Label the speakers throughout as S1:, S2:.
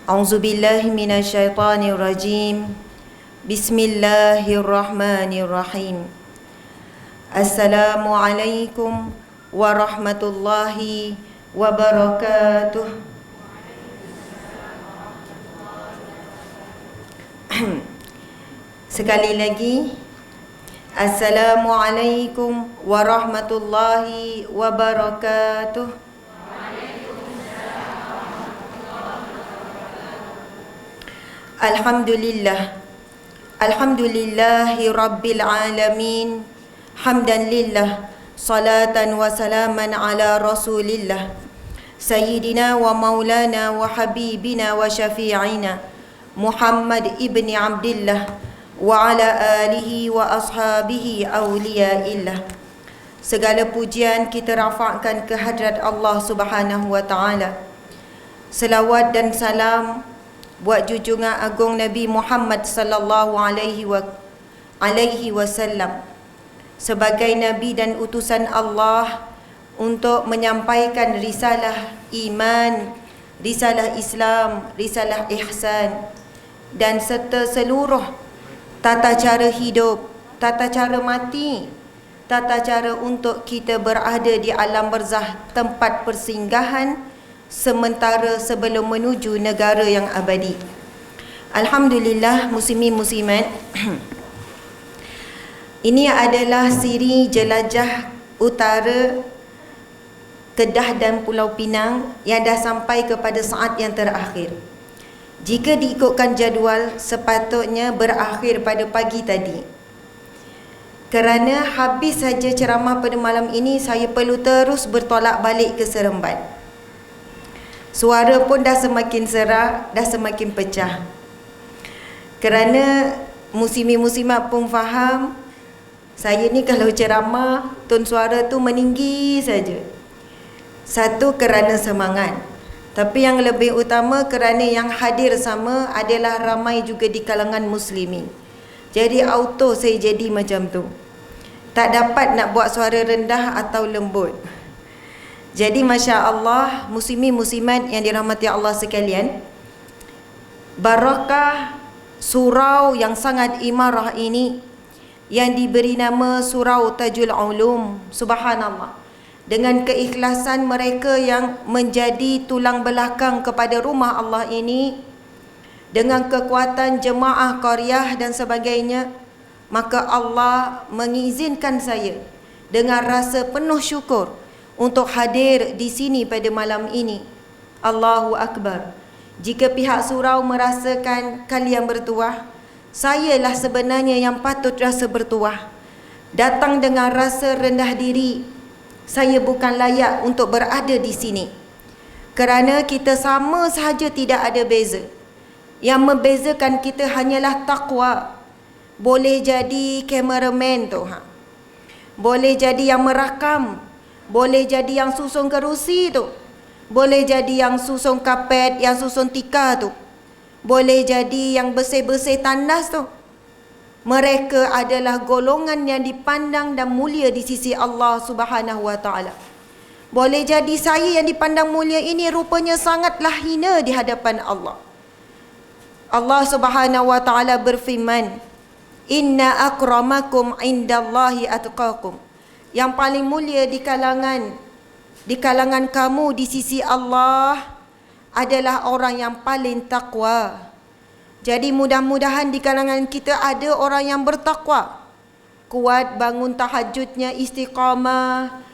S1: A'udzubillahi minasyaitonirrajim. Bismillahirrahmanirrahim. Assalamualaikum warahmatullahi wabarakatuh. Sekali lagi, Assalamualaikum warahmatullahi wabarakatuh. Alhamdulillah. Alhamdulillahi rabbil alamin. Hamdan lillah. Salatan wa salaman ala rasulillah. Sayyidina wa maulana wa habibina wa syafi'ina Muhammad ibni Abdillah wa ala alihi wa ashabihi awliyaillah. Segala pujian kita rafa'kan ke hadrat Allah Subhanahu wa ta'ala. Selawat dan salam buat junjungan agung Nabi Muhammad sallallahu alaihi wasallam sebagai nabi dan utusan Allah untuk menyampaikan risalah iman, risalah Islam, risalah ihsan dan serta seluruh tata cara hidup, tata cara mati, tata cara untuk kita berada di alam barzah, tempat persinggahan sementara sebelum menuju negara yang abadi. Alhamdulillah, muslimin muslimat. Ini adalah siri jelajah utara Kedah dan Pulau Pinang yang dah sampai kepada saat yang terakhir. Jika diikutkan jadual, sepatutnya berakhir pada pagi tadi. Kerana habis saja ceramah pada malam ini, saya perlu terus bertolak balik ke Seremban. Suara pun dah semakin serak, dah semakin pecah. Kerana muslimin-muslimat pun faham, saya ni kalau ceramah, tone suara tu meninggi saja. Satu, kerana semangat. Tapi yang lebih utama kerana yang hadir sama adalah ramai juga di kalangan muslimin. Jadi auto saya jadi macam tu. Tak dapat nak buat suara rendah atau lembut. Jadi Masya Allah, muslimin muslimat yang dirahmati Allah sekalian, barakah surau yang sangat imarah ini yang diberi nama Surau Tajul Ulum, subhanallah, dengan keikhlasan mereka yang menjadi tulang belakang kepada rumah Allah ini, dengan kekuatan jemaah qaryah dan sebagainya, maka Allah mengizinkan saya dengan rasa penuh syukur untuk hadir di sini pada malam ini. Allahu Akbar. Jika pihak surau merasakan kalian bertuah, sayalah sebenarnya yang patut rasa bertuah. Datang dengan rasa rendah diri, saya bukan layak untuk berada di sini. Kerana kita sama sahaja, tidak ada beza. Yang membezakan kita hanyalah takwa. Boleh jadi kameraman tu, boleh jadi yang merakam, boleh jadi yang susun kerusi tu, boleh jadi yang susun kapet, yang susun tikar tu, boleh jadi yang bersih-bersih tandas tu. Mereka adalah golongan yang dipandang dan mulia di sisi Allah Subhanahu wa ta'ala. Boleh jadi saya yang dipandang mulia ini rupanya sangatlah hina di hadapan Allah. Allah Subhanahu wa ta'ala berfirman, Inna akramakum indallahi atqakum. Yang paling mulia di kalangan kamu di sisi Allah adalah orang yang paling takwa. Jadi mudah-mudahan di kalangan kita ada orang yang bertakwa, kuat bangun tahajudnya, istiqamah,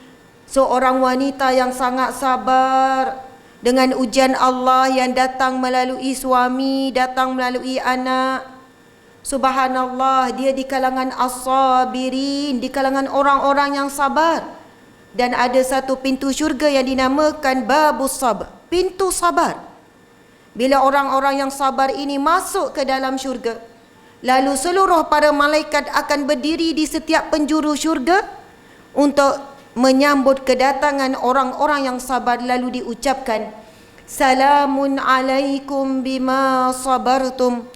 S1: seorang wanita yang sangat sabar dengan ujian Allah yang datang melalui suami, datang melalui anak. Subhanallah, dia di kalangan as-sabirin, di kalangan orang-orang yang sabar. Dan ada satu pintu syurga yang dinamakan Babus Sabar, pintu sabar. Bila orang-orang yang sabar ini masuk ke dalam syurga, lalu seluruh para malaikat akan berdiri di setiap penjuru syurga untuk menyambut kedatangan orang-orang yang sabar. Lalu diucapkan, Salamun alaikum bima sabartum.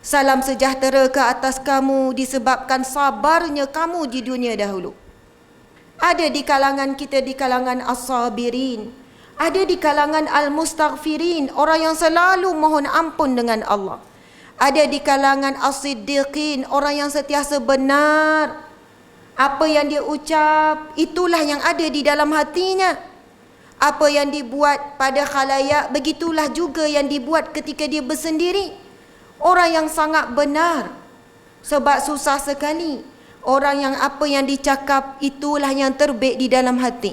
S1: Salam sejahtera ke atas kamu disebabkan sabarnya kamu di dunia dahulu. Ada di kalangan kita, di kalangan as-sabirin, Ada di kalangan al-mustaghfirin, orang yang selalu mohon ampun dengan Allah. Ada di kalangan as-siddiqin, orang yang sentiasa benar. Apa yang dia ucap, itulah yang ada di dalam hatinya. Apa yang dibuat pada khalayak, begitulah juga yang dibuat ketika dia bersendiri. Orang yang sangat benar. Sebab susah sekali orang yang apa yang dicakap, itulah yang terbaik di dalam hati.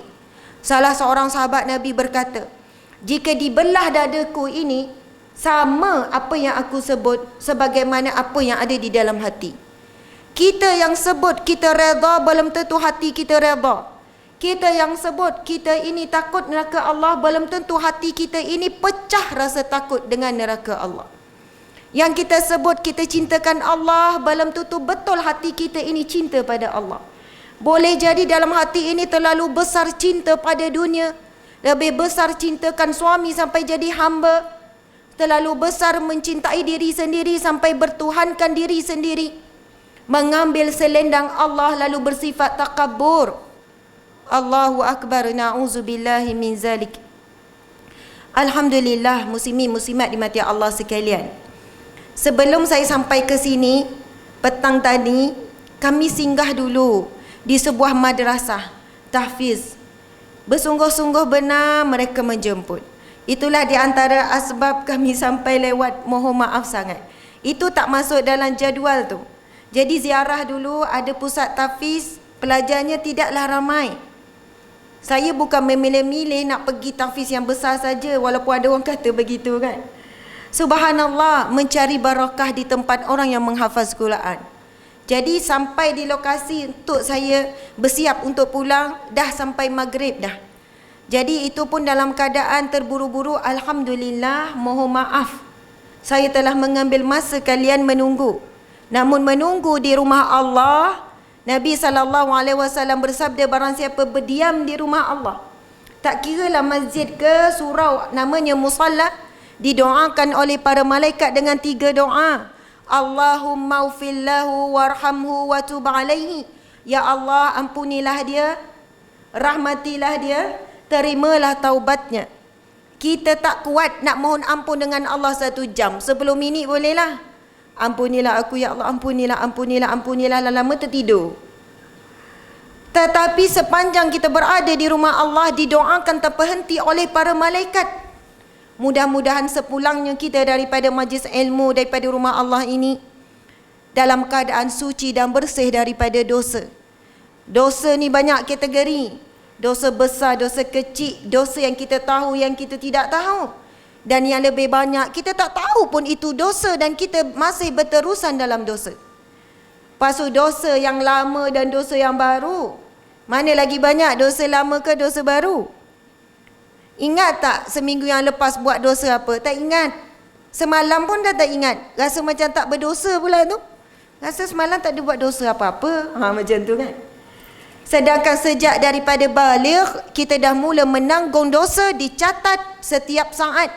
S1: Salah seorang sahabat Nabi berkata, jika dibelah dadaku ini, sama apa yang aku sebut sebagaimana apa yang ada di dalam hati. Kita yang sebut kita redha, belum tentu hati kita redha. Kita yang sebut kita ini takut neraka Allah, belum tentu hati kita ini pecah rasa takut dengan neraka Allah. Yang kita sebut kita cintakan Allah, belum tentu betul hati kita ini cinta pada Allah. Boleh jadi dalam hati ini terlalu besar cinta pada dunia, lebih besar cintakan suami sampai jadi hamba, terlalu besar mencintai diri sendiri sampai bertuhankan diri sendiri, mengambil selendang Allah lalu bersifat takabur. Allahu Akbar, na'udzubillahi min zalik. Alhamdulillah, muslimin muslimat dimati Allah sekalian. Sebelum saya sampai ke sini, petang tadi kami singgah dulu di sebuah madrasah tahfiz. Bersungguh-sungguh benar mereka menjemput. Itulah di antara asbab kami sampai lewat, mohon maaf sangat. Itu tak masuk dalam jadual tu. Jadi ziarah dulu, ada pusat tahfiz, pelajarnya tidaklah ramai. Saya bukan memilih-milih nak pergi tahfiz yang besar saja, walaupun ada orang kata begitu kan. Subhanallah, mencari barakah di tempat orang yang menghafaz Quran. Jadi sampai di lokasi untuk saya bersiap untuk pulang, dah sampai maghrib dah. Jadi itu pun dalam keadaan terburu-buru. Alhamdulillah, mohon maaf, saya telah mengambil masa kalian menunggu. Namun menunggu di rumah Allah, Nabi SAW bersabda, barang siapa berdiam di rumah Allah, tak kiralah masjid ke surau, namanya musalla, didoakan oleh para malaikat dengan 3 doa. Allahumma ufillahu warhamhu wa tub alaihi. Ya Allah, ampunilah dia, rahmatilah dia, terimalah taubatnya. Kita tak kuat nak mohon ampun dengan Allah 1 jam. Sebelum ini bolehlah. Ampunilah aku ya Allah, ampunilah, ampunilah, ampunilah, lama tertidur. Tetapi sepanjang kita berada di rumah Allah, didoakan tanpa henti oleh para malaikat. Mudah-mudahan sepulangnya kita daripada majlis ilmu, daripada rumah Allah ini, dalam keadaan suci dan bersih daripada dosa. Dosa ni banyak kategori. Dosa besar, dosa kecil, dosa yang kita tahu, yang kita tidak tahu. Dan yang lebih banyak, kita tak tahu pun itu dosa dan kita masih berterusan dalam dosa. Pasu dosa yang lama dan dosa yang baru. Mana lagi banyak, dosa lama ke dosa baru? Ingat tak seminggu yang lepas buat dosa apa? Tak ingat. Semalam pun dah tak ingat. Rasa macam tak berdosa pula tu. Rasa semalam tak ada buat dosa apa-apa. Macam tu kan. Sedangkan sejak daripada baligh, kita dah mula menanggung dosa, dicatat setiap saat.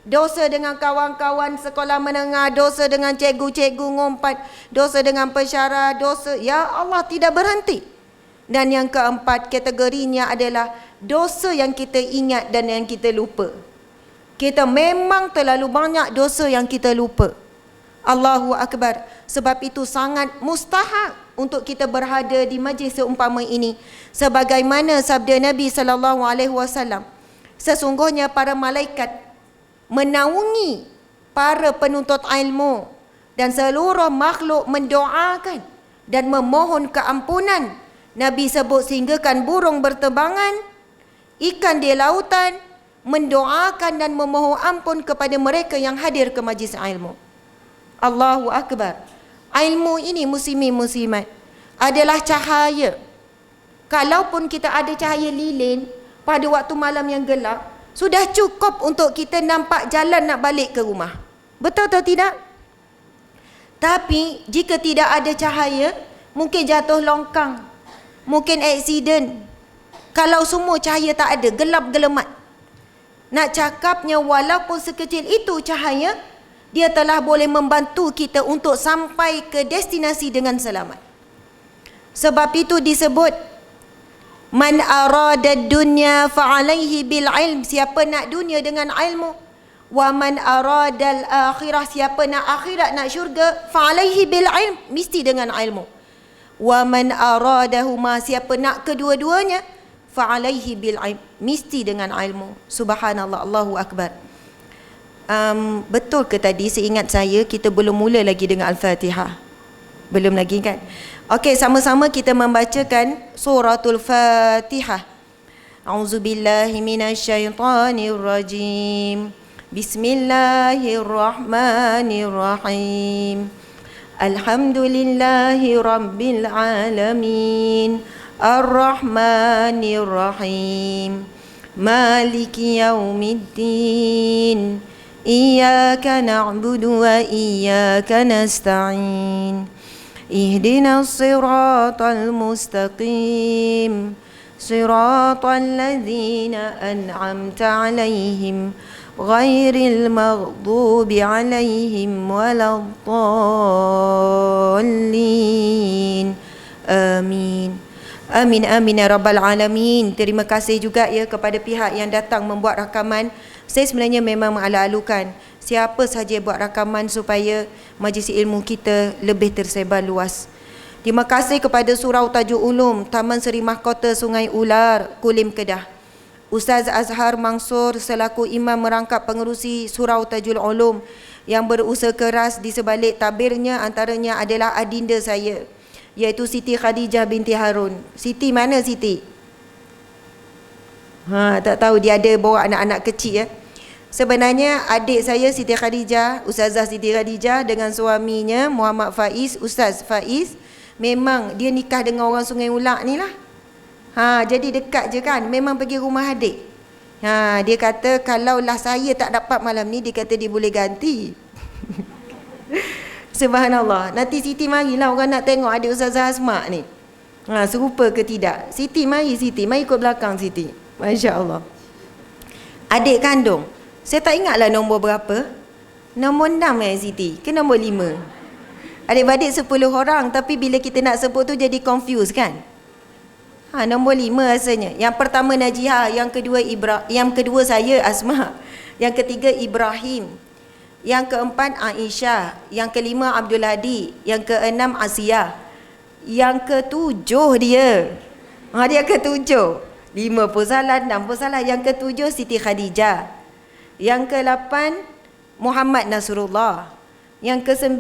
S1: Dosa dengan kawan-kawan sekolah menengah, dosa dengan cikgu-cikgu ngumpat, dosa dengan pensyarah, dosa, ya Allah, tidak berhenti. Dan yang keempat kategorinya adalah dosa yang kita ingat dan yang kita lupa. Kita memang terlalu banyak dosa yang kita lupa. Allahu Akbar. Sebab itu sangat mustahak untuk kita berada di majlis seumpama ini. Sebagaimana sabda Nabi SAW, sesungguhnya para malaikat menaungi para penuntut ilmu dan seluruh makhluk mendoakan dan memohon keampunan. Nabi sebut sehinggakan burung berterbangan, ikan di lautan mendoakan dan memohon ampun kepada mereka yang hadir ke majlis ilmu. Allahu Akbar. Ilmu ini, muslimin muslimat, adalah cahaya. Kalaupun kita ada cahaya lilin pada waktu malam yang gelap, sudah cukup untuk kita nampak jalan nak balik ke rumah. Betul atau tidak? Tapi jika tidak ada cahaya, mungkin jatuh longkang, mungkin aksiden. Kalau semua cahaya tak ada, gelap gelemat. Nak cakapnya, walaupun sekecil itu cahaya, dia telah boleh membantu kita untuk sampai ke destinasi dengan selamat. Sebab itu disebut Man arada dunya fa'alaihi bil ilm. Siapa nak dunia dengan ilmu. Wa man arada al akhirah. Siapa nak akhirat, nak syurga, fa'alaihi bil ilm. Mesti dengan ilmu. Wa man aradahuma. Siapa nak kedua-duanya, fa'alaihi bil ilm. Mesti dengan ilmu. Subhanallah, Allahu Akbar. Betul ke tadi seingat saya kita belum mula lagi dengan Al-Fatihah? Belum lagi kan? Okey, sama-sama kita membacakan suratul Fatihah. A'udzubillahi minasyaitonirrajim. Bismillahirrahmanirrahim. Alhamdulillahi rabbil alamin. Ar-Rahmanir-Rahim. Maliki yaumiddin. Iyyaka na'budu wa iyyaka nasta'in. Ihdinas siratal mustaqim. Siratal ladzina an'amta 'alaihim ghairil maghdubi 'alaihim waladdallin. Amin. Amin amin ya rabbal alamin. Terima kasih juga ya kepada pihak yang datang membuat rakaman. Saya sebenarnya memang mengalu-alukan siapa sahaja buat rakaman supaya majlis ilmu kita lebih tersebar luas. Terima kasih kepada Surau Tajuk Ulum, Taman Seri Mahkota Sungai Ular, Kulim, Kedah. Ustaz Azhar Mansur selaku imam merangkap pengerusi Surau Tajul Ulum yang berusaha keras di sebalik tabirnya, antaranya adalah adinda saya, iaitu Siti Khadijah binti Harun. Siti mana Siti? Tak tahu, dia ada bawa anak-anak kecil ya. Sebenarnya adik saya Siti Khadijah, Ustazah Siti Khadijah dengan suaminya Muhammad Faiz, Ustaz Faiz, memang dia nikah dengan orang Sungai Ulak ni lah. Jadi dekat je kan, memang pergi rumah adik. Dia kata kalaulah saya tak dapat malam ni, dia kata dia boleh ganti. Subhanallah. Nanti Siti marilah, orang nak tengok adik Ustazah Asma ni. Serupa ke tidak? Siti mari, Siti mari ikut belakang Siti. Masya Allah. Adik kandung, saya tak ingatlah nombor berapa. Nombor 6 Siti ke nombor 5? Adik-adik 10 orang, tapi bila kita nak sebut tu jadi confuse kan. Nombor 5 rasanya. Yang pertama Najihah, yang kedua saya Asma, yang ketiga Ibrahim, yang keempat Aisyah, yang kelima Abdul Hadi, yang keenam Asia, yang ketujuh dia. Dia ketujuh. 5 pun salah, 6 pun salah. Yang ketujuh Siti Khadijah. Yang ke-8 Muhammad Nasrullah. Yang ke-9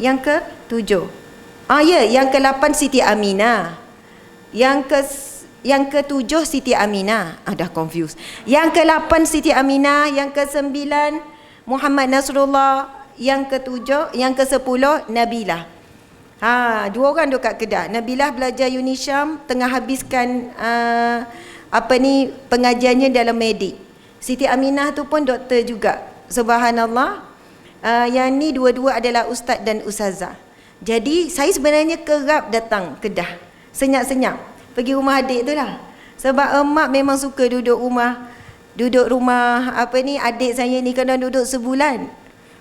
S1: yang ke-7 yang ke-8 Siti Aminah. Yang ke-7 Siti Aminah. Dah confused. Yang ke-8 Siti Aminah, yang ke-9 Muhammad Nasrullah, yang ke-7, yang ke-10 Nabilah. 2 orang duduk kat Kedah. Nabilah belajar Unisyam, tengah habiskan pengajiannya dalam medik. Siti Aminah tu pun doktor juga. Subhanallah. Yang ni dua-dua adalah ustaz dan ustazah. Jadi saya sebenarnya kerap datang Kedah, senyap-senyap pergi rumah adik tu lah. Sebab emak memang suka duduk rumah adik saya ni, kadang duduk sebulan.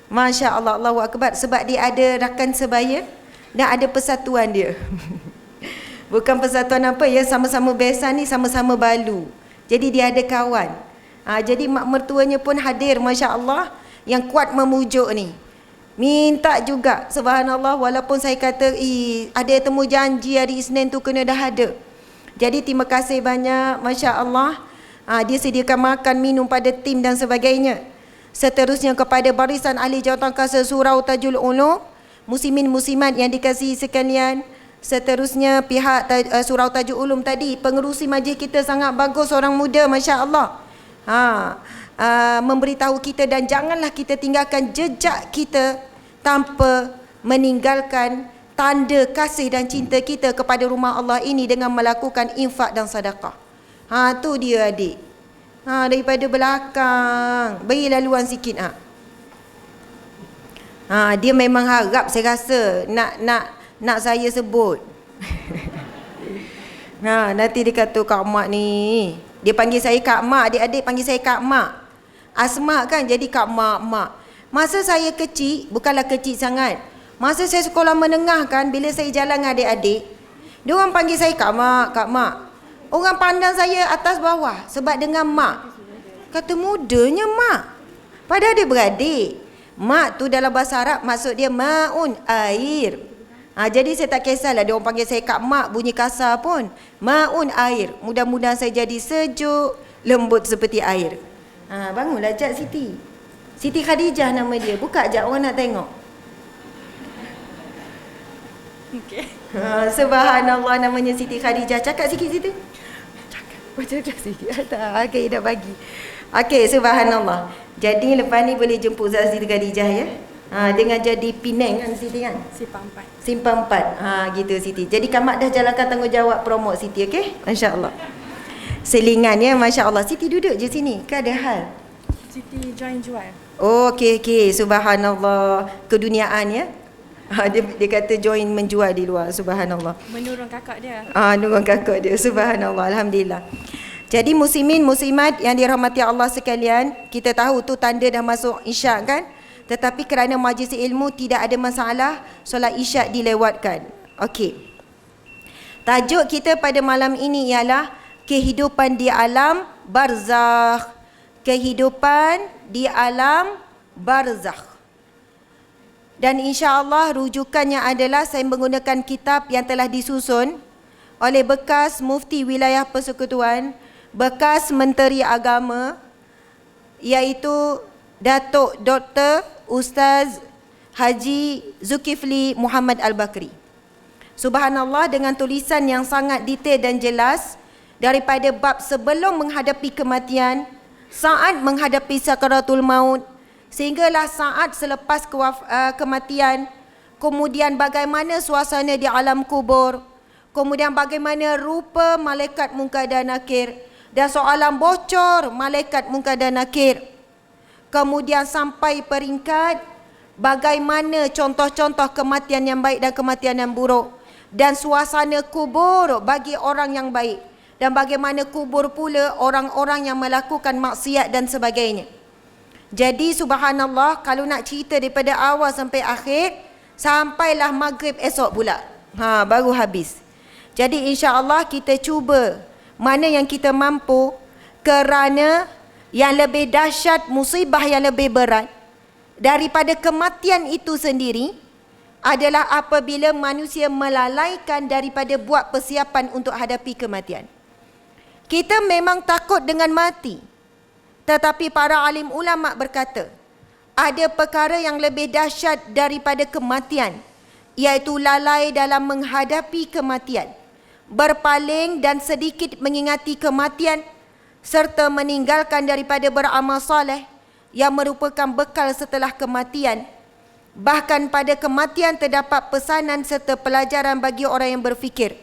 S1: Masya Allah, Allahu Akbar. Sebab dia ada rakan sebaya dan ada persatuan dia. Bukan persatuan apa ya, sama-sama besan ni, sama-sama balu. Jadi dia ada kawan. Jadi mak mertuanya pun hadir, Masya Allah, yang kuat memujuk ni. Minta juga, subhanallah, walaupun saya kata ada temu janji hari Isnin tu kena dah ada. Jadi terima kasih banyak, Masya Allah. Dia sediakan makan, minum pada tim dan sebagainya. Seterusnya kepada barisan ahli jawatankuasa Surau Tajul Ulum, muslimin muslimat yang dikasihi sekalian. Seterusnya pihak Surau Tajul Ulum tadi, pengerusi majlis kita sangat bagus, orang muda, Masya Allah. Memberitahu kita, dan janganlah kita tinggalkan jejak kita tanpa meninggalkan tanda kasih dan cinta kita kepada rumah Allah ini dengan melakukan infak dan sedekah. Tu dia adik. Daripada belakang, beri laluan sikit. Dia memang harap, saya rasa nak saya sebut. Nanti dia kata Kak Mak ni, dia panggil saya Kak Mak, adik-adik panggil saya Kak Mak. Asma kan jadi Kak Mak. Masa saya kecil, bukanlah kecil sangat, Masa saya sekolah menengah kan, bila saya jalan dengan adik-adik, dia orang panggil saya Kak Mak, Kak Mak. Orang pandang saya atas bawah sebab dengan mak. Kata mudanya mak. Padahal dia beradik. Mak tu dalam bahasa Arab maksud dia ma'un, air. Jadi saya tak kisahlah dia orang panggil saya Kak Mak bunyi kasar pun. Ma'un, air. Mudah-mudahan saya jadi sejuk, lembut seperti air. Bangunlah Cak Siti. Siti Khadijah nama dia. Buka Cak, orang nak tengok.
S2: Okey.
S1: Subhanallah, namanya Siti Khadijah. Cakap sikit situ. Macam dah sikit. Okey, dah bagi. Okey, subhanallah. Jadi lepas ni boleh jemput Ustaz Siti Khadijah ya. Dengan jadi Penang kan Siti kan? Simpang 4. Gitu Siti. Jadi Kamak dah jalankan tanggungjawab promote Siti, okey? Masya-Allah. Selingan ya, masya-Allah. Siti duduk je sini. Ke ada hal?
S2: Siti join jual.
S1: Oh, okey. Subhanallah. Keduniaan ya. Dia kata join menjual di luar. Subhanallah.
S2: Menurun kakak dia.
S1: Nurun kakak dia. Subhanallah. Alhamdulillah. Jadi muslimin muslimat yang dirahmati Allah sekalian, kita tahu tu tanda dah masuk isyak kan? Tetapi kerana majlis ilmu tidak ada masalah, solat isyak dilewatkan. Okey. Tajuk kita pada malam ini ialah kehidupan di alam barzakh. Kehidupan di alam barzakh. Dan insya-Allah rujukannya adalah saya menggunakan kitab yang telah disusun oleh bekas Mufti Wilayah Persekutuan, bekas Menteri Agama, iaitu Datuk Dr. Ustaz Haji Zulkifli Muhammad Al-Bakri. Subhanallah, dengan tulisan yang sangat detail dan jelas daripada bab sebelum menghadapi kematian, saat menghadapi sakaratul maut, sehinggalah saat selepas kematian, kemudian bagaimana suasana di alam kubur, kemudian bagaimana rupa malaikat Munkar dan Nakir, dan soalan bocor malaikat Munkar dan Nakir. Kemudian sampai peringkat bagaimana contoh-contoh kematian yang baik dan kematian yang buruk, dan suasana kubur bagi orang yang baik, dan bagaimana kubur pula orang-orang yang melakukan maksiat dan sebagainya. Jadi subhanallah, kalau nak cerita daripada awal sampai akhir, sampailah maghrib esok pula. Baru habis. Jadi insya-Allah kita cuba mana yang kita mampu, kerana yang lebih dahsyat, musibah yang lebih berat daripada kematian itu sendiri adalah apabila manusia melalaikan daripada buat persiapan untuk hadapi kematian. Kita memang takut dengan mati, tetapi para alim ulama berkata, ada perkara yang lebih dahsyat daripada kematian, iaitu lalai dalam menghadapi kematian, berpaling dan sedikit mengingati kematian, serta meninggalkan daripada beramal soleh yang merupakan bekal setelah kematian. Bahkan pada kematian terdapat pesanan serta pelajaran bagi orang yang berfikir.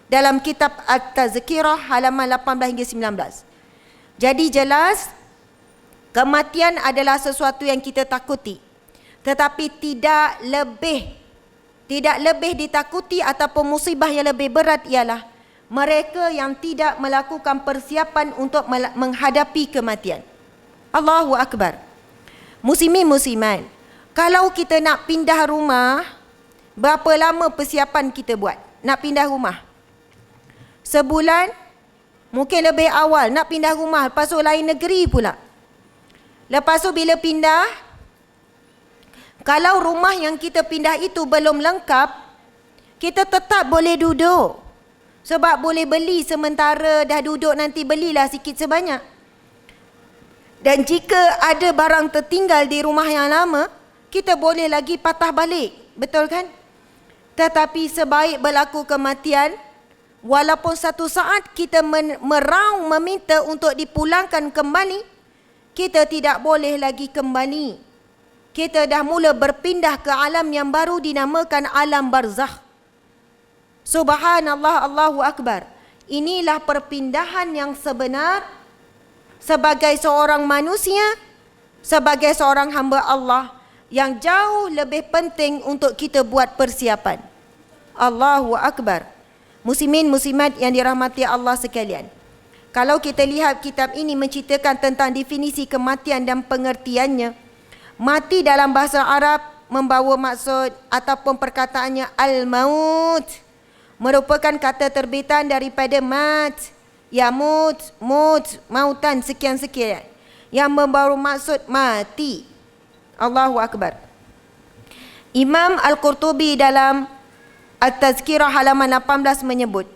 S1: Dalam kitab At-Tazkirah halaman 18 hingga 19. Jadi jelas, kematian adalah sesuatu yang kita takuti, tetapi tidak lebih ditakuti ataupun musibah yang lebih berat ialah mereka yang tidak melakukan persiapan untuk menghadapi kematian. Allahu Akbar. Muslimin muslimat, kalau kita nak pindah rumah, berapa lama persiapan kita buat nak pindah rumah? Sebulan? Mungkin lebih awal nak pindah rumah, lepas tu lain negeri pula. Lepas tu bila pindah, kalau rumah yang kita pindah itu belum lengkap, kita tetap boleh duduk. Sebab boleh beli sementara, dah duduk nanti belilah sikit sebanyak. Dan jika ada barang tertinggal di rumah yang lama, kita boleh lagi patah balik. Betul kan? Tetapi sebaik berlaku kematian, walaupun satu saat kita meraung meminta untuk dipulangkan kembali, kita tidak boleh lagi kembali. Kita dah mula berpindah ke alam yang baru dinamakan alam barzakh. Subhanallah, Allahu Akbar. Inilah perpindahan yang sebenar sebagai seorang manusia, sebagai seorang hamba Allah, yang jauh lebih penting untuk kita buat persiapan. Allahu Akbar. Muslimin muslimat yang dirahmati Allah sekalian, kalau kita lihat kitab ini menceritakan tentang definisi kematian dan pengertiannya, mati dalam bahasa Arab membawa maksud ataupun perkataannya al-maut merupakan kata terbitan daripada mat, yamut, mut, mautan sekian-sekian yang membawa maksud mati. Allahu Akbar. Imam Al-Qurtubi dalam At-Tazkirah halaman 18 menyebut,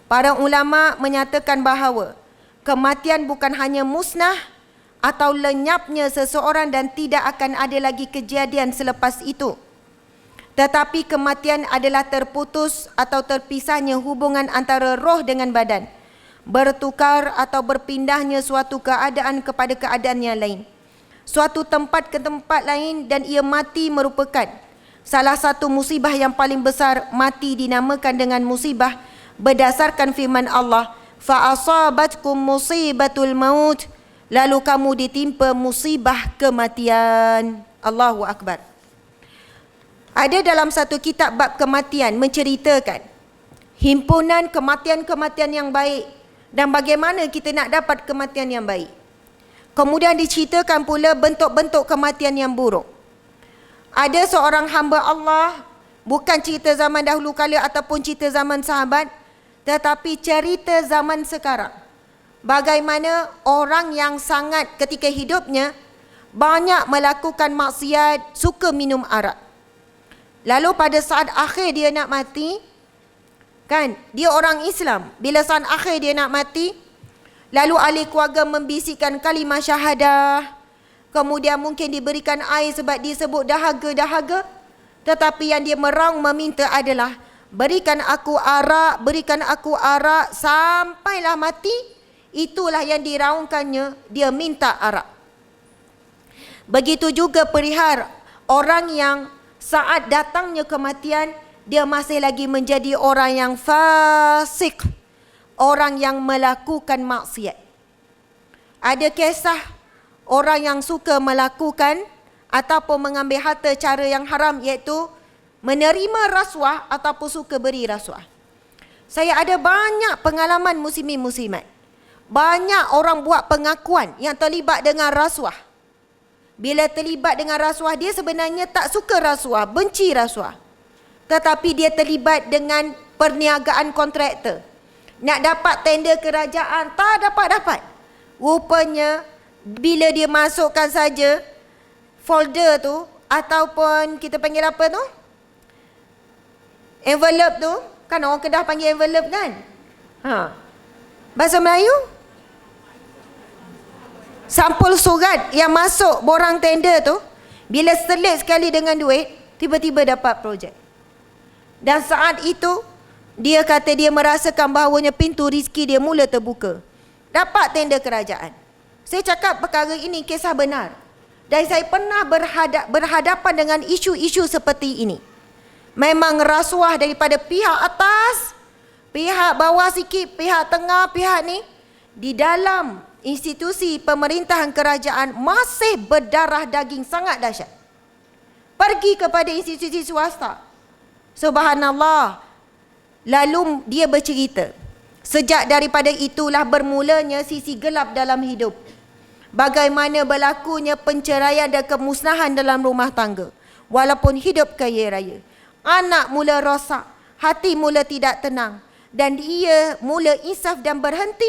S1: para ulama menyatakan bahawa kematian bukan hanya musnah atau lenyapnya seseorang dan tidak akan ada lagi kejadian selepas itu. Tetapi kematian adalah terputus atau terpisahnya hubungan antara roh dengan badan, bertukar atau berpindahnya suatu keadaan kepada keadaan yang lain, suatu tempat ke tempat lain, dan ia mati merupakan salah satu musibah yang paling besar. Mati dinamakan dengan musibah berdasarkan firman Allah, fa asabatkum musibatul maut, lalu kamu ditimpa musibah kematian. Allahu Akbar. Ada dalam satu kitab bab kematian menceritakan himpunan kematian-kematian yang baik dan bagaimana kita nak dapat kematian yang baik. Kemudian diceritakan pula bentuk-bentuk kematian yang buruk. Ada seorang hamba Allah, bukan cerita zaman dahulu kala ataupun cerita zaman sahabat, tetapi cerita zaman sekarang. Bagaimana orang yang sangat ketika hidupnya banyak melakukan maksiat, suka minum arak. Lalu pada saat akhir dia nak mati, kan, dia orang Islam. Bila saat akhir dia nak mati, lalu ahli keluarga membisikkan kalimah syahadah. Kemudian mungkin diberikan air sebab dia sebut dahaga-dahaga. Tetapi yang dia meraung meminta adalah, berikan aku arak, sampailah mati. Itulah yang diraungkannya, dia minta arak. Begitu juga perihal orang yang saat datangnya kematian, dia masih lagi menjadi orang yang fasik, orang yang melakukan maksiat. Ada kisah orang yang suka melakukan ataupun mengambil harta cara yang haram, iaitu menerima rasuah ataupun suka beri rasuah. Saya ada banyak pengalaman muslimin muslimat. Banyak orang buat pengakuan yang terlibat dengan rasuah. Bila terlibat dengan rasuah, dia sebenarnya tak suka rasuah, benci rasuah. Tetapi dia terlibat dengan perniagaan kontraktor. Nak dapat tender kerajaan, tak dapat-dapat. Rupanya bila dia masukkan saja folder tu, ataupun kita panggil apa tu, envelope tu, kan orang Kedah panggil envelope kan, bahasa Melayu, sampul surat yang masuk borang tender tu, bila selit sekali dengan duit, tiba-tiba dapat projek. Dan saat itu dia kata dia merasakan bahawanya pintu rezeki dia mula terbuka, dapat tender kerajaan. Saya cakap perkara ini kisah benar. Dan saya pernah berhadapan dengan isu-isu seperti ini. Memang rasuah daripada pihak atas, pihak bawah sikit, pihak tengah, pihak ni, di dalam institusi pemerintahan kerajaan masih berdarah daging sangat dahsyat. Pergi kepada institusi swasta, subhanallah. Lalu dia bercerita, sejak daripada itulah bermulanya sisi gelap dalam hidup. Bagaimana berlakunya penceraian dan kemusnahan dalam rumah tangga. Walaupun hidup kaya raya, anak mula rosak, hati mula tidak tenang, dan dia mula insaf dan berhenti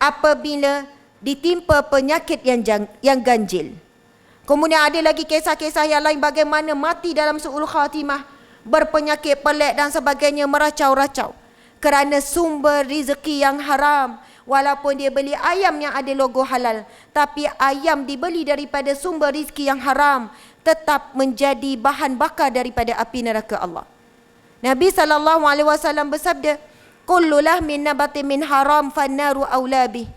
S1: apabila ditimpa penyakit yang ganjil. Kemudian ada lagi kisah-kisah yang lain, bagaimana mati dalam su'ul khatimah, berpenyakit pelik dan sebagainya, meracau-racau kerana sumber rezeki yang haram. Walaupun dia beli ayam yang ada logo halal, tapi ayam dibeli daripada sumber rezeki yang haram, tetap menjadi bahan bakar daripada api neraka Allah. Nabi SAW bersabda, kullu lahmin nabatin min haram fannaru aula bih.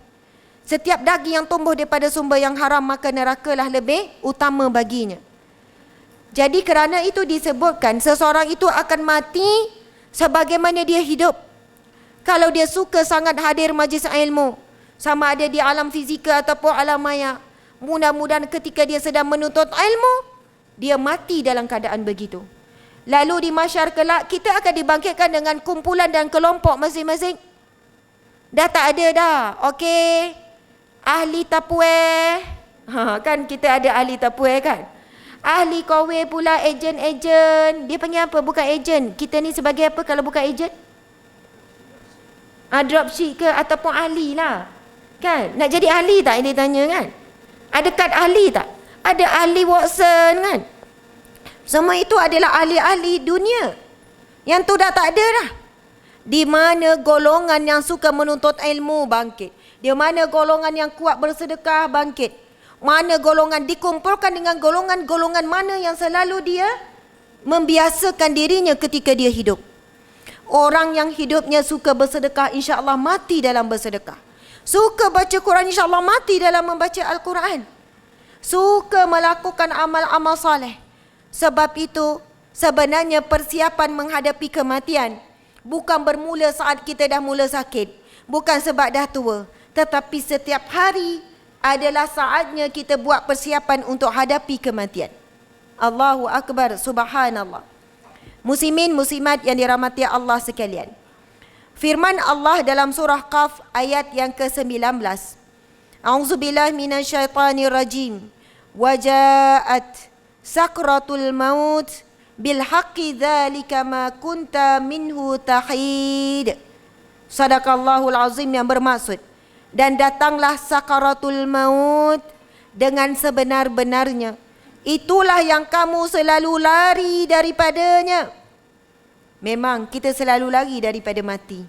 S1: Setiap daging yang tumbuh daripada sumber yang haram, maka nerakalah lebih utama baginya. Jadi kerana itu disebutkan seseorang itu akan mati sebagaimana dia hidup. Kalau dia suka sangat hadir majlis ilmu, sama ada di alam fizika ataupun alam maya, mudah-mudahan ketika dia sedang menuntut ilmu, dia mati dalam keadaan begitu. Lalu di mahsyar kelak, kita akan dibangkitkan dengan kumpulan dan kelompok masing-masing. Dah tak ada dah. Okey, ahli tapueh, kan kita ada ahli tapueh kan. Ahli kahwin pula, ejen-ejen. Dia panggil apa? Bukan ejen. Kita ni sebagai apa kalau bukan ejen? Dropship ke ataupun ahli lah. Kan? Nak jadi ahli tak dia tanya kan? Ada kad ahli tak? Ada ahli Watson kan? Semua itu adalah ahli-ahli dunia. Yang tu dah tak ada dah. Di mana golongan yang suka menuntut ilmu bangkit. Di mana golongan yang kuat bersedekah bangkit. Mana golongan dikumpulkan dengan golongan-golongan mana yang selalu dia membiasakan dirinya ketika dia hidup. Orang yang hidupnya suka bersedekah, insya-Allah mati dalam bersedekah. Suka baca Quran, insya-Allah mati dalam membaca Al-Quran. Suka melakukan amal-amal soleh. Sebab itu sebenarnya persiapan menghadapi kematian bukan bermula saat kita dah mula sakit, bukan sebab dah tua, tetapi setiap hari adalah saatnya kita buat persiapan untuk hadapi kematian. Allahu Akbar, subhanallah. Muslimin muslimat yang dirahmati Allah sekalian. Firman Allah dalam surah Qaf ayat yang ke-19. A'udzubillahi minasyaitanir rajim. Wajaat sakratul maut bil haqqi dzalika ma kunta minhu tahid. Sadaqallahul azim, yang bermaksud, dan datanglah sakaratul maut dengan sebenar-benarnya. Itulah yang kamu selalu lari daripadanya. Memang kita selalu lari daripada mati.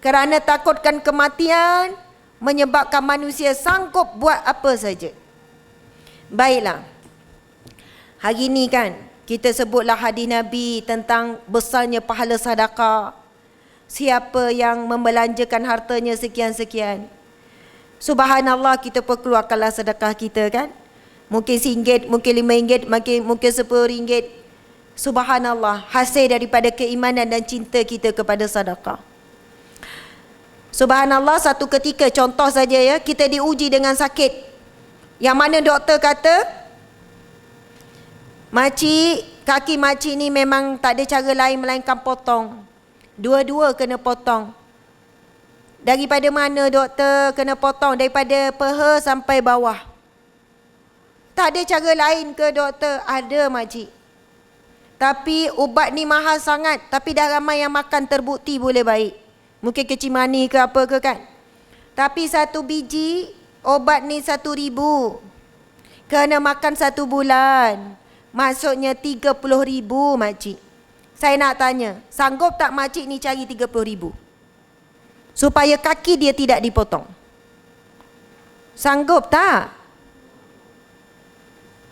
S1: Kerana takutkan kematian menyebabkan manusia sanggup buat apa saja. Baiklah. Hari ini kan kita sebutlah hadis Nabi tentang besarnya pahala sedekah. Siapa yang membelanjakan hartanya sekian-sekian, subhanallah, kita perkeluarkanlah sedekah kita kan. Mungkin RM1, mungkin RM5, mungkin RM10. Subhanallah, hasil daripada keimanan dan cinta kita kepada sedekah. Subhanallah, satu ketika contoh saja ya, kita diuji dengan sakit. Yang mana doktor kata, makcik, kaki makcik ni memang tak ada cara lain melainkan potong. Dua-dua kena potong. Daripada mana doktor kena potong? Daripada peha sampai bawah. Tak ada cara lain ke doktor? Ada makcik. Tapi ubat ni mahal sangat. Tapi dah ramai yang makan, terbukti boleh baik. Mungkin kecil mani ke apa ke kan. Tapi satu biji obat ni 1,000. Kena makan 1 bulan. Maksudnya 30,000 makcik. Saya nak tanya, sanggup tak makcik ni cari 30,000? Supaya kaki dia tidak dipotong. Sanggup tak?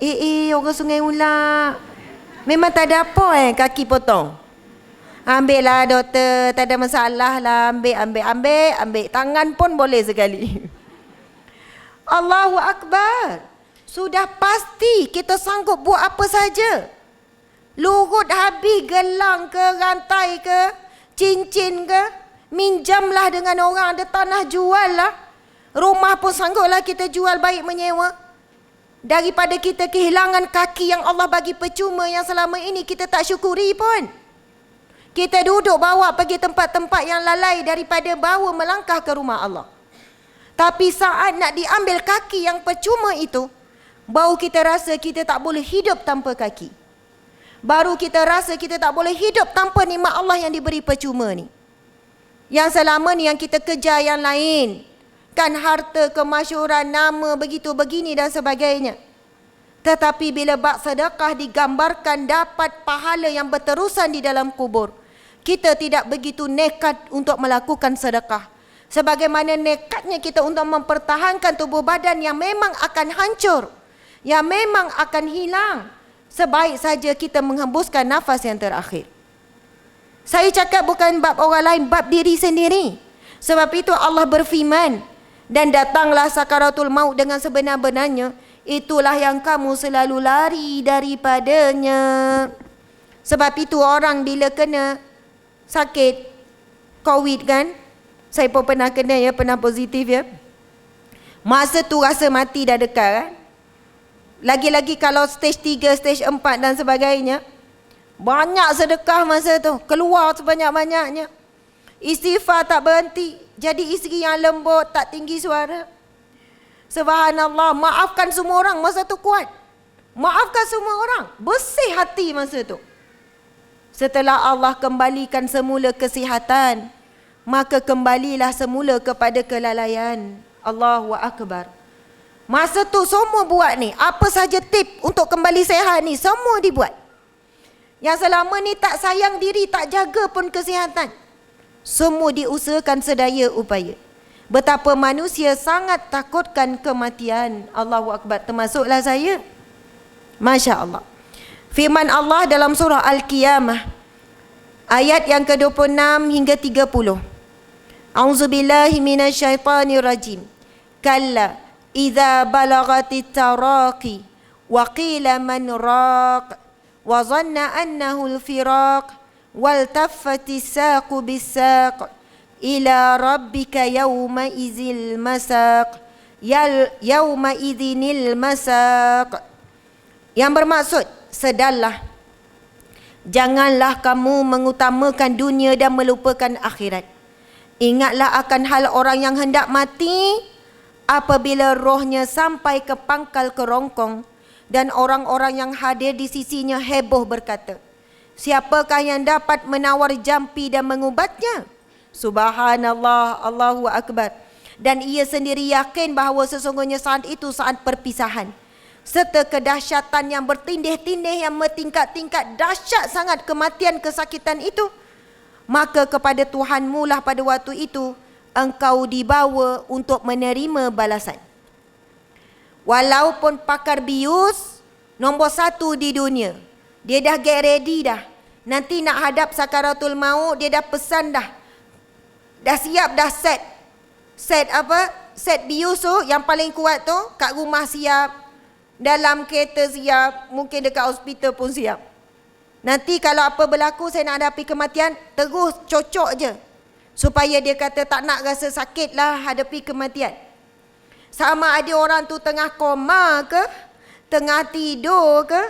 S1: Orang Sungai Ulak. Memang tak ada apa kaki potong. Ambil lah doktor, tak ada masalah lah. Ambil. Tangan pun boleh sekali. Allahu Akbar. Sudah pasti kita sanggup buat apa saja. Lurut habis gelang ke, rantai ke, cincin ke, minjamlah dengan orang, ada tanah jual lah. Rumah pun sangguplah kita jual, baik menyewa. Daripada kita kehilangan kaki yang Allah bagi percuma, yang selama ini kita tak syukuri pun. Kita duduk bawa pergi tempat-tempat yang lalai daripada bawa melangkah ke rumah Allah. Tapi saat nak diambil kaki yang percuma itu, baru kita rasa kita tak boleh hidup tanpa kaki. Baru kita rasa kita tak boleh hidup tanpa nikmat Allah yang diberi percuma ni. Yang selama ni yang kita kejar yang lain. Kan harta, kemasyhuran, nama, begitu, begini dan sebagainya. Tetapi bila bab sedekah digambarkan dapat pahala yang berterusan di dalam kubur, kita tidak begitu nekat untuk melakukan sedekah. Sebagaimana nekatnya kita untuk mempertahankan tubuh badan yang memang akan hancur, yang memang akan hilang. Sebaik saja kita menghembuskan nafas yang terakhir. Saya cakap bukan bab orang lain, bab diri sendiri. Sebab itu Allah berfirman, dan datanglah sakaratul maut dengan sebenar-benarnya. Itulah yang kamu selalu lari daripadanya. Sebab itu orang bila kena sakit COVID kan, saya pun pernah kena ya, pernah positif ya. Masa tu rasa mati dah dekat kan. Lagi-lagi kalau stage 3, stage 4 dan sebagainya. Banyak sedekah masa tu. Keluar sebanyak-banyaknya. Istighfar tak berhenti. Jadi isteri yang lembut, tak tinggi suara. Subhanallah, maafkan semua orang masa tu kuat. Maafkan semua orang. Bersih hati masa tu. Setelah Allah kembalikan semula kesihatan, maka kembalilah semula kepada kelalaian. Allahu Akbar. Masa tu semua buat ni. Apa saja tip untuk kembali sehat ni, semua dibuat. Yang selama ni tak sayang diri, tak jaga pun kesihatan, semua diusahakan sedaya upaya. Betapa manusia sangat takutkan kematian. Allahu Akbar. Termasuklah saya. Masya Allah. Firman Allah dalam surah Al-Qiyamah, ayat yang ke-26 hingga 30. A'udzubillahi minasyaitanirrajim. Kalla idza balagatit taraqi wa qila man raq wa dhanna annahu al-firaq wal taffatis saqu bis-saq ila rabbika yawma idzil masaq yawma idzinil masaq. Yang bermaksud, sedarlah, janganlah kamu mengutamakan dunia dan melupakan akhirat. Ingatlah akan hal orang yang hendak mati apabila rohnya sampai ke pangkal kerongkong, dan orang-orang yang hadir di sisinya heboh berkata, siapakah yang dapat menawar jampi dan mengubatnya? Subhanallah, Allahu Akbar. Dan ia sendiri yakin bahawa sesungguhnya saat itu saat perpisahan, serta kedahsyatan yang bertindih-tindih, yang bertingkat-tingkat dahsyat sangat kematian kesakitan itu. Maka kepada Tuhanmu lah pada waktu itu engkau dibawa untuk menerima balasan. Walaupun pakar bius nombor 1 di dunia, dia dah get ready dah, nanti nak hadap sakaratul maut, dia dah pesan dah siap dah set apa, set bius tu yang paling kuat tu, kat rumah siap, dalam kereta siap, mungkin dekat hospital pun siap. Nanti kalau apa berlaku, saya nak hadapi kematian, terus cocok je, supaya dia kata tak nak rasa sakit lah hadapi kematian. Sama ada orang tu tengah koma ke, tengah tidur ke,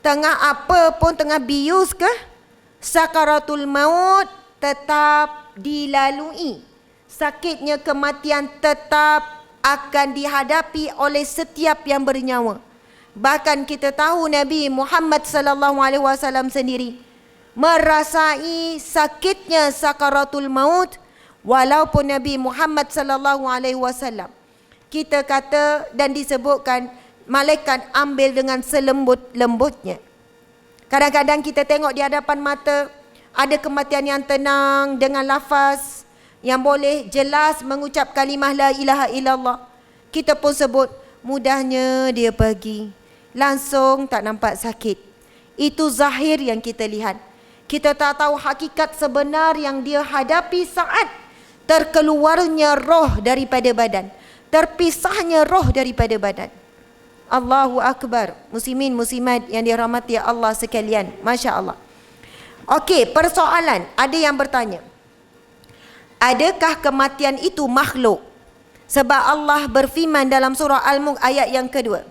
S1: tengah apa pun, tengah bius ke, sakaratul maut tetap dilalui. Sakitnya kematian tetap akan dihadapi oleh setiap yang bernyawa. Bahkan kita tahu Nabi Muhammad sallallahu alaihi wasallam sendiri merasai sakitnya sakaratul maut. Walaupun Nabi Muhammad sallallahu alaihi wasallam, kita kata dan disebutkan, malaikat ambil dengan selembut-lembutnya. Kadang-kadang kita tengok di hadapan mata ada kematian yang tenang dengan lafaz yang boleh jelas mengucap kalimah la ilaha illallah. Kita pun sebut, mudahnya dia pergi, langsung tak nampak sakit. Itu zahir yang kita lihat. Kita tak tahu hakikat sebenar yang dia hadapi saat terkeluarnya roh daripada badan, terpisahnya roh daripada badan. Allahu Akbar. Muslimin muslimat yang dirahmati Allah sekalian, Masya Allah. Okey, persoalan, ada yang bertanya, adakah kematian itu makhluk? Sebab Allah berfirman dalam surah Al-Mulk ayat yang kedua,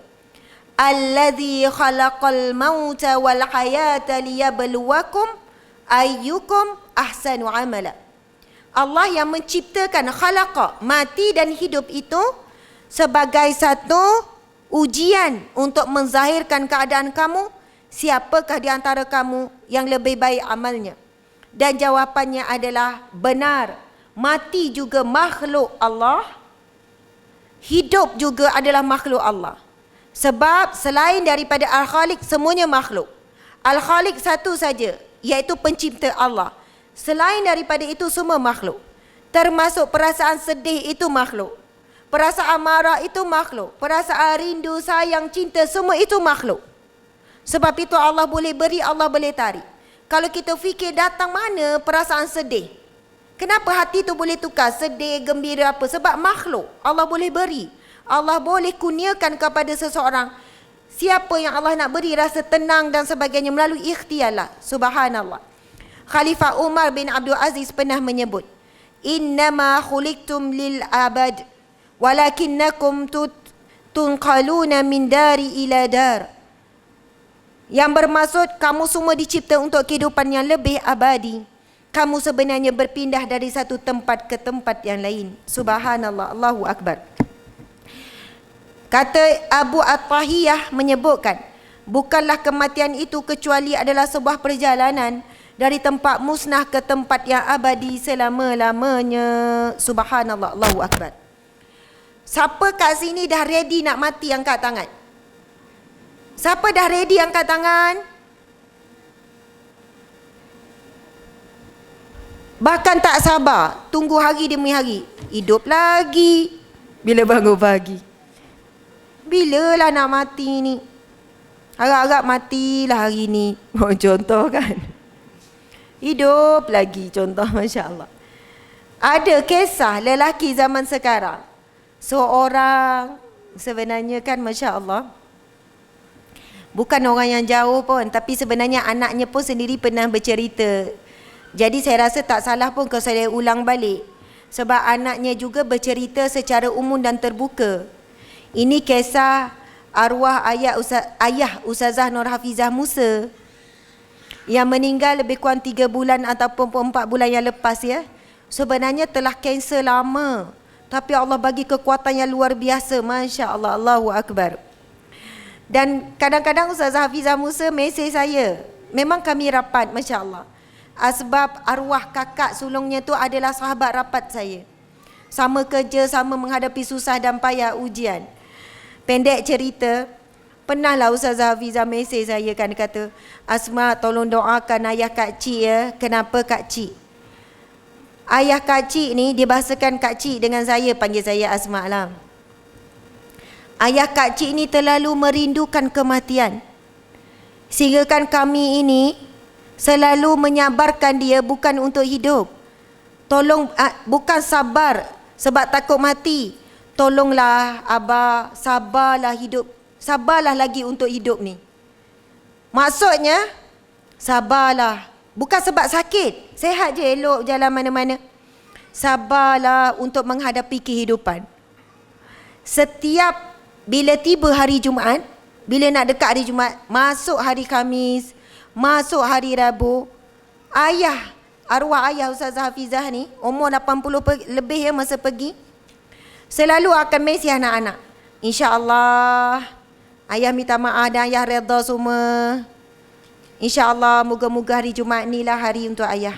S1: Alladzi khalaqal mauta wal hayata liyabluwakum ayyukum ahsanu amala. Allah yang menciptakan khalaqa, mati dan hidup itu sebagai satu ujian untuk menzahirkan keadaan kamu, siapakah di antara kamu yang lebih baik amalnya. Dan jawapannya adalah benar, mati juga makhluk Allah, hidup juga adalah makhluk Allah. Sebab selain daripada Al-Khaliq, semuanya makhluk. Al-Khaliq satu saja, iaitu pencipta Allah. Selain daripada itu semua makhluk. Termasuk perasaan sedih itu makhluk, perasaan marah itu makhluk, perasaan rindu, sayang, cinta, semua itu makhluk. Sebab itu Allah boleh beri, Allah boleh tarik. Kalau kita fikir datang mana perasaan sedih, kenapa hati tu boleh tukar, sedih, gembira apa? Sebab makhluk. Allah boleh beri, Allah boleh kurniakan kepada seseorang. Siapa yang Allah nak beri rasa tenang dan sebagainya melalui ikhtiar lah. Subhanallah. Khalifah Umar bin Abdul Aziz pernah menyebut, innama khuliqtum lil abad walakinnakum tunqaluna min dari ila dar. Yang bermaksud, kamu semua dicipta untuk kehidupan yang lebih abadi. Kamu sebenarnya berpindah dari satu tempat ke tempat yang lain. Subhanallah, Allahu Akbar. Kata Abu At-Tahiyah menyebutkan, Bukanlah kematian itu kecuali adalah sebuah perjalanan dari tempat musnah ke tempat yang abadi selama-lamanya. Subhanallah, Allahu Akbar. Siapa kat sini dah ready nak mati, angkat tangan. Siapa dah ready, angkat tangan. Bahkan tak sabar, tunggu hari demi hari. Hidup lagi bila bangun pagi. Bilalah nak mati ni? Harap-harap matilah hari ni. Contoh kan. Hidup lagi, contoh, Masya Allah. Ada kisah lelaki zaman sekarang. Seorang, sebenarnya kan Masya Allah, bukan orang yang jauh pun, tapi sebenarnya anaknya pun sendiri pernah bercerita. Jadi saya rasa tak salah pun kalau saya ulang balik. Sebab anaknya juga bercerita secara umum dan terbuka. Ini kisah arwah ayah Ustazah Nur Hafizah Musa yang meninggal lebih kurang 3 bulan ataupun 4 bulan yang lepas ya. Sebenarnya telah kanser lama, tapi Allah bagi kekuatan yang luar biasa. Masya Allah, Allahu Akbar. Dan kadang-kadang Ustazah Hafizah Musa mesej saya. Memang kami rapat, Masya Allah. Sebab arwah kakak sulungnya tu adalah sahabat rapat saya. Sama kerja, sama menghadapi susah dan payah ujian. Pendek cerita, pernahlah Ustazah Hafizah mesej saya kan, kata, Asma tolong doakan ayah Kak Cik ya. Kenapa Kak Cik? Ayah Kak Cik ni dibahasakan Kak Cik dengan saya, panggil saya Asma lah. Ayah Kak Cik ni terlalu merindukan kematian. Sehingga kan kami ini selalu menyabarkan dia bukan untuk hidup. Tolong, bukan sabar sebab takut mati. Tolonglah Abah, sabarlah hidup. Sabarlah lagi untuk hidup ni. Maksudnya, sabarlah. Bukan sebab sakit. Sehat je elok jalan mana-mana. Sabarlah untuk menghadapi kehidupan. Setiap bila tiba hari Jumaat, bila nak dekat hari Jumaat, masuk hari Khamis, masuk hari Rabu, arwah ayah Ustazah Hafizah ni, umur 80 lebih ya masa pergi, selalu akan mesej anak-anak. InsyaAllah, ayah minta maaf dan ayah redha semua. InsyaAllah, moga-moga hari Jumaat ni lah hari untuk ayah.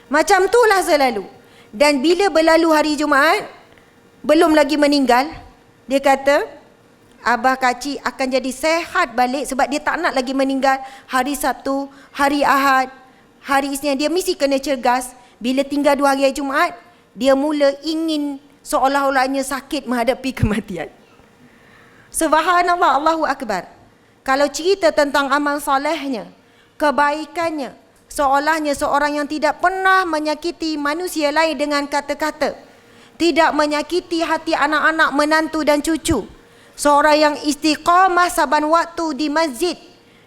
S1: Macam tu lah selalu. Dan bila berlalu hari Jumaat, belum lagi meninggal, dia kata, Abah Kak Cik akan jadi sehat balik sebab dia tak nak lagi meninggal hari Sabtu, hari Ahad, hari Isnin. Dia mesti kena cergas. Bila tinggal 2 hari Jumaat, dia mula ingin seolah-olahnya sakit menghadapi kematian. Subhanallah, Allahu Akbar. Kalau cerita tentang amal solehnya, kebaikannya, seolahnya seorang yang tidak pernah menyakiti manusia lain dengan kata-kata, tidak menyakiti hati anak-anak, menantu dan cucu. Seorang yang istiqamah saban waktu di masjid,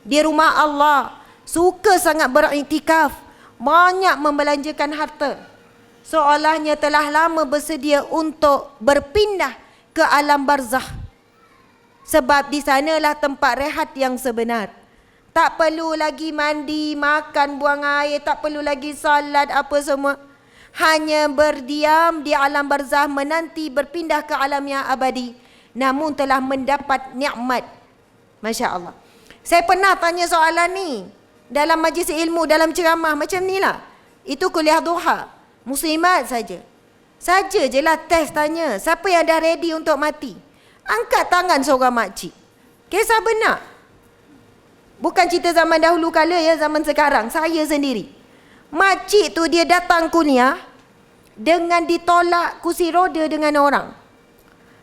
S1: di rumah Allah, suka sangat beriktikaf, banyak membelanjakan harta. Seolahnya telah lama bersedia untuk berpindah ke alam barzakh. Sebab di sanalah tempat rehat yang sebenar. Tak perlu lagi mandi, makan, buang air, tak perlu lagi salat apa semua. Hanya berdiam di alam barzakh menanti berpindah ke alam yang abadi. Namun telah mendapat nikmat. Masya Allah. Saya pernah tanya soalan ni dalam majlis ilmu, dalam ceramah macam ni lah. Itu kuliah duha. Muslimat saja. Saja je lah test tanya. Siapa yang dah ready untuk mati? Angkat tangan seorang makcik. Kisah benar. Bukan cerita zaman dahulu kala ya, zaman sekarang. Saya sendiri. Makcik tu dia datang kuliah dengan ditolak kursi roda dengan orang.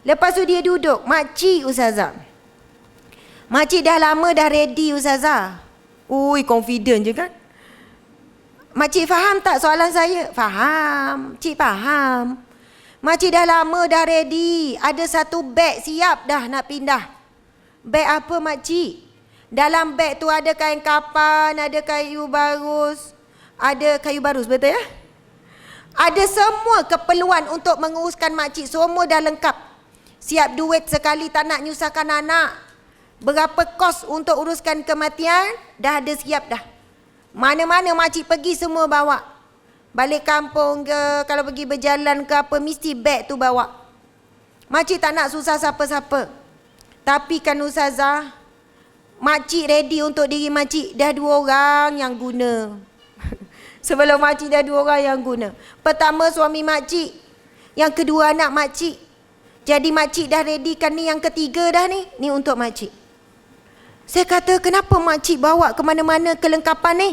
S1: Lepas tu dia duduk. Makcik Ustazah, makcik dah lama dah ready Ustazah. Ui, confident je kan. Makcik faham tak soalan saya? Faham. Cik faham. Makcik dah lama dah ready. Ada satu beg siap dah nak pindah. Beg apa makcik? Dalam beg tu ada kain kapan, ada kayu barus. Ada kayu barus, betul ya? Ada semua keperluan untuk menguruskan makcik. Semua dah lengkap. Siap duit sekali, tak nak nyusahkan anak. Berapa kos untuk uruskan kematian, dah ada siap dah. Mana-mana makcik pergi semua bawa. Balik kampung ke, kalau pergi berjalan ke apa, mesti beg tu bawa. Makcik tak nak susah siapa-siapa. Tapi kan Ustazah, makcik ready untuk diri makcik, dah 2 orang yang guna. Sebelum makcik dah 2 orang yang guna. Pertama suami makcik, yang kedua anak makcik. Jadi makcik dah ready kan ni yang ketiga dah ni. Ni untuk makcik. Saya kata kenapa makcik bawa ke mana-mana kelengkapan ni?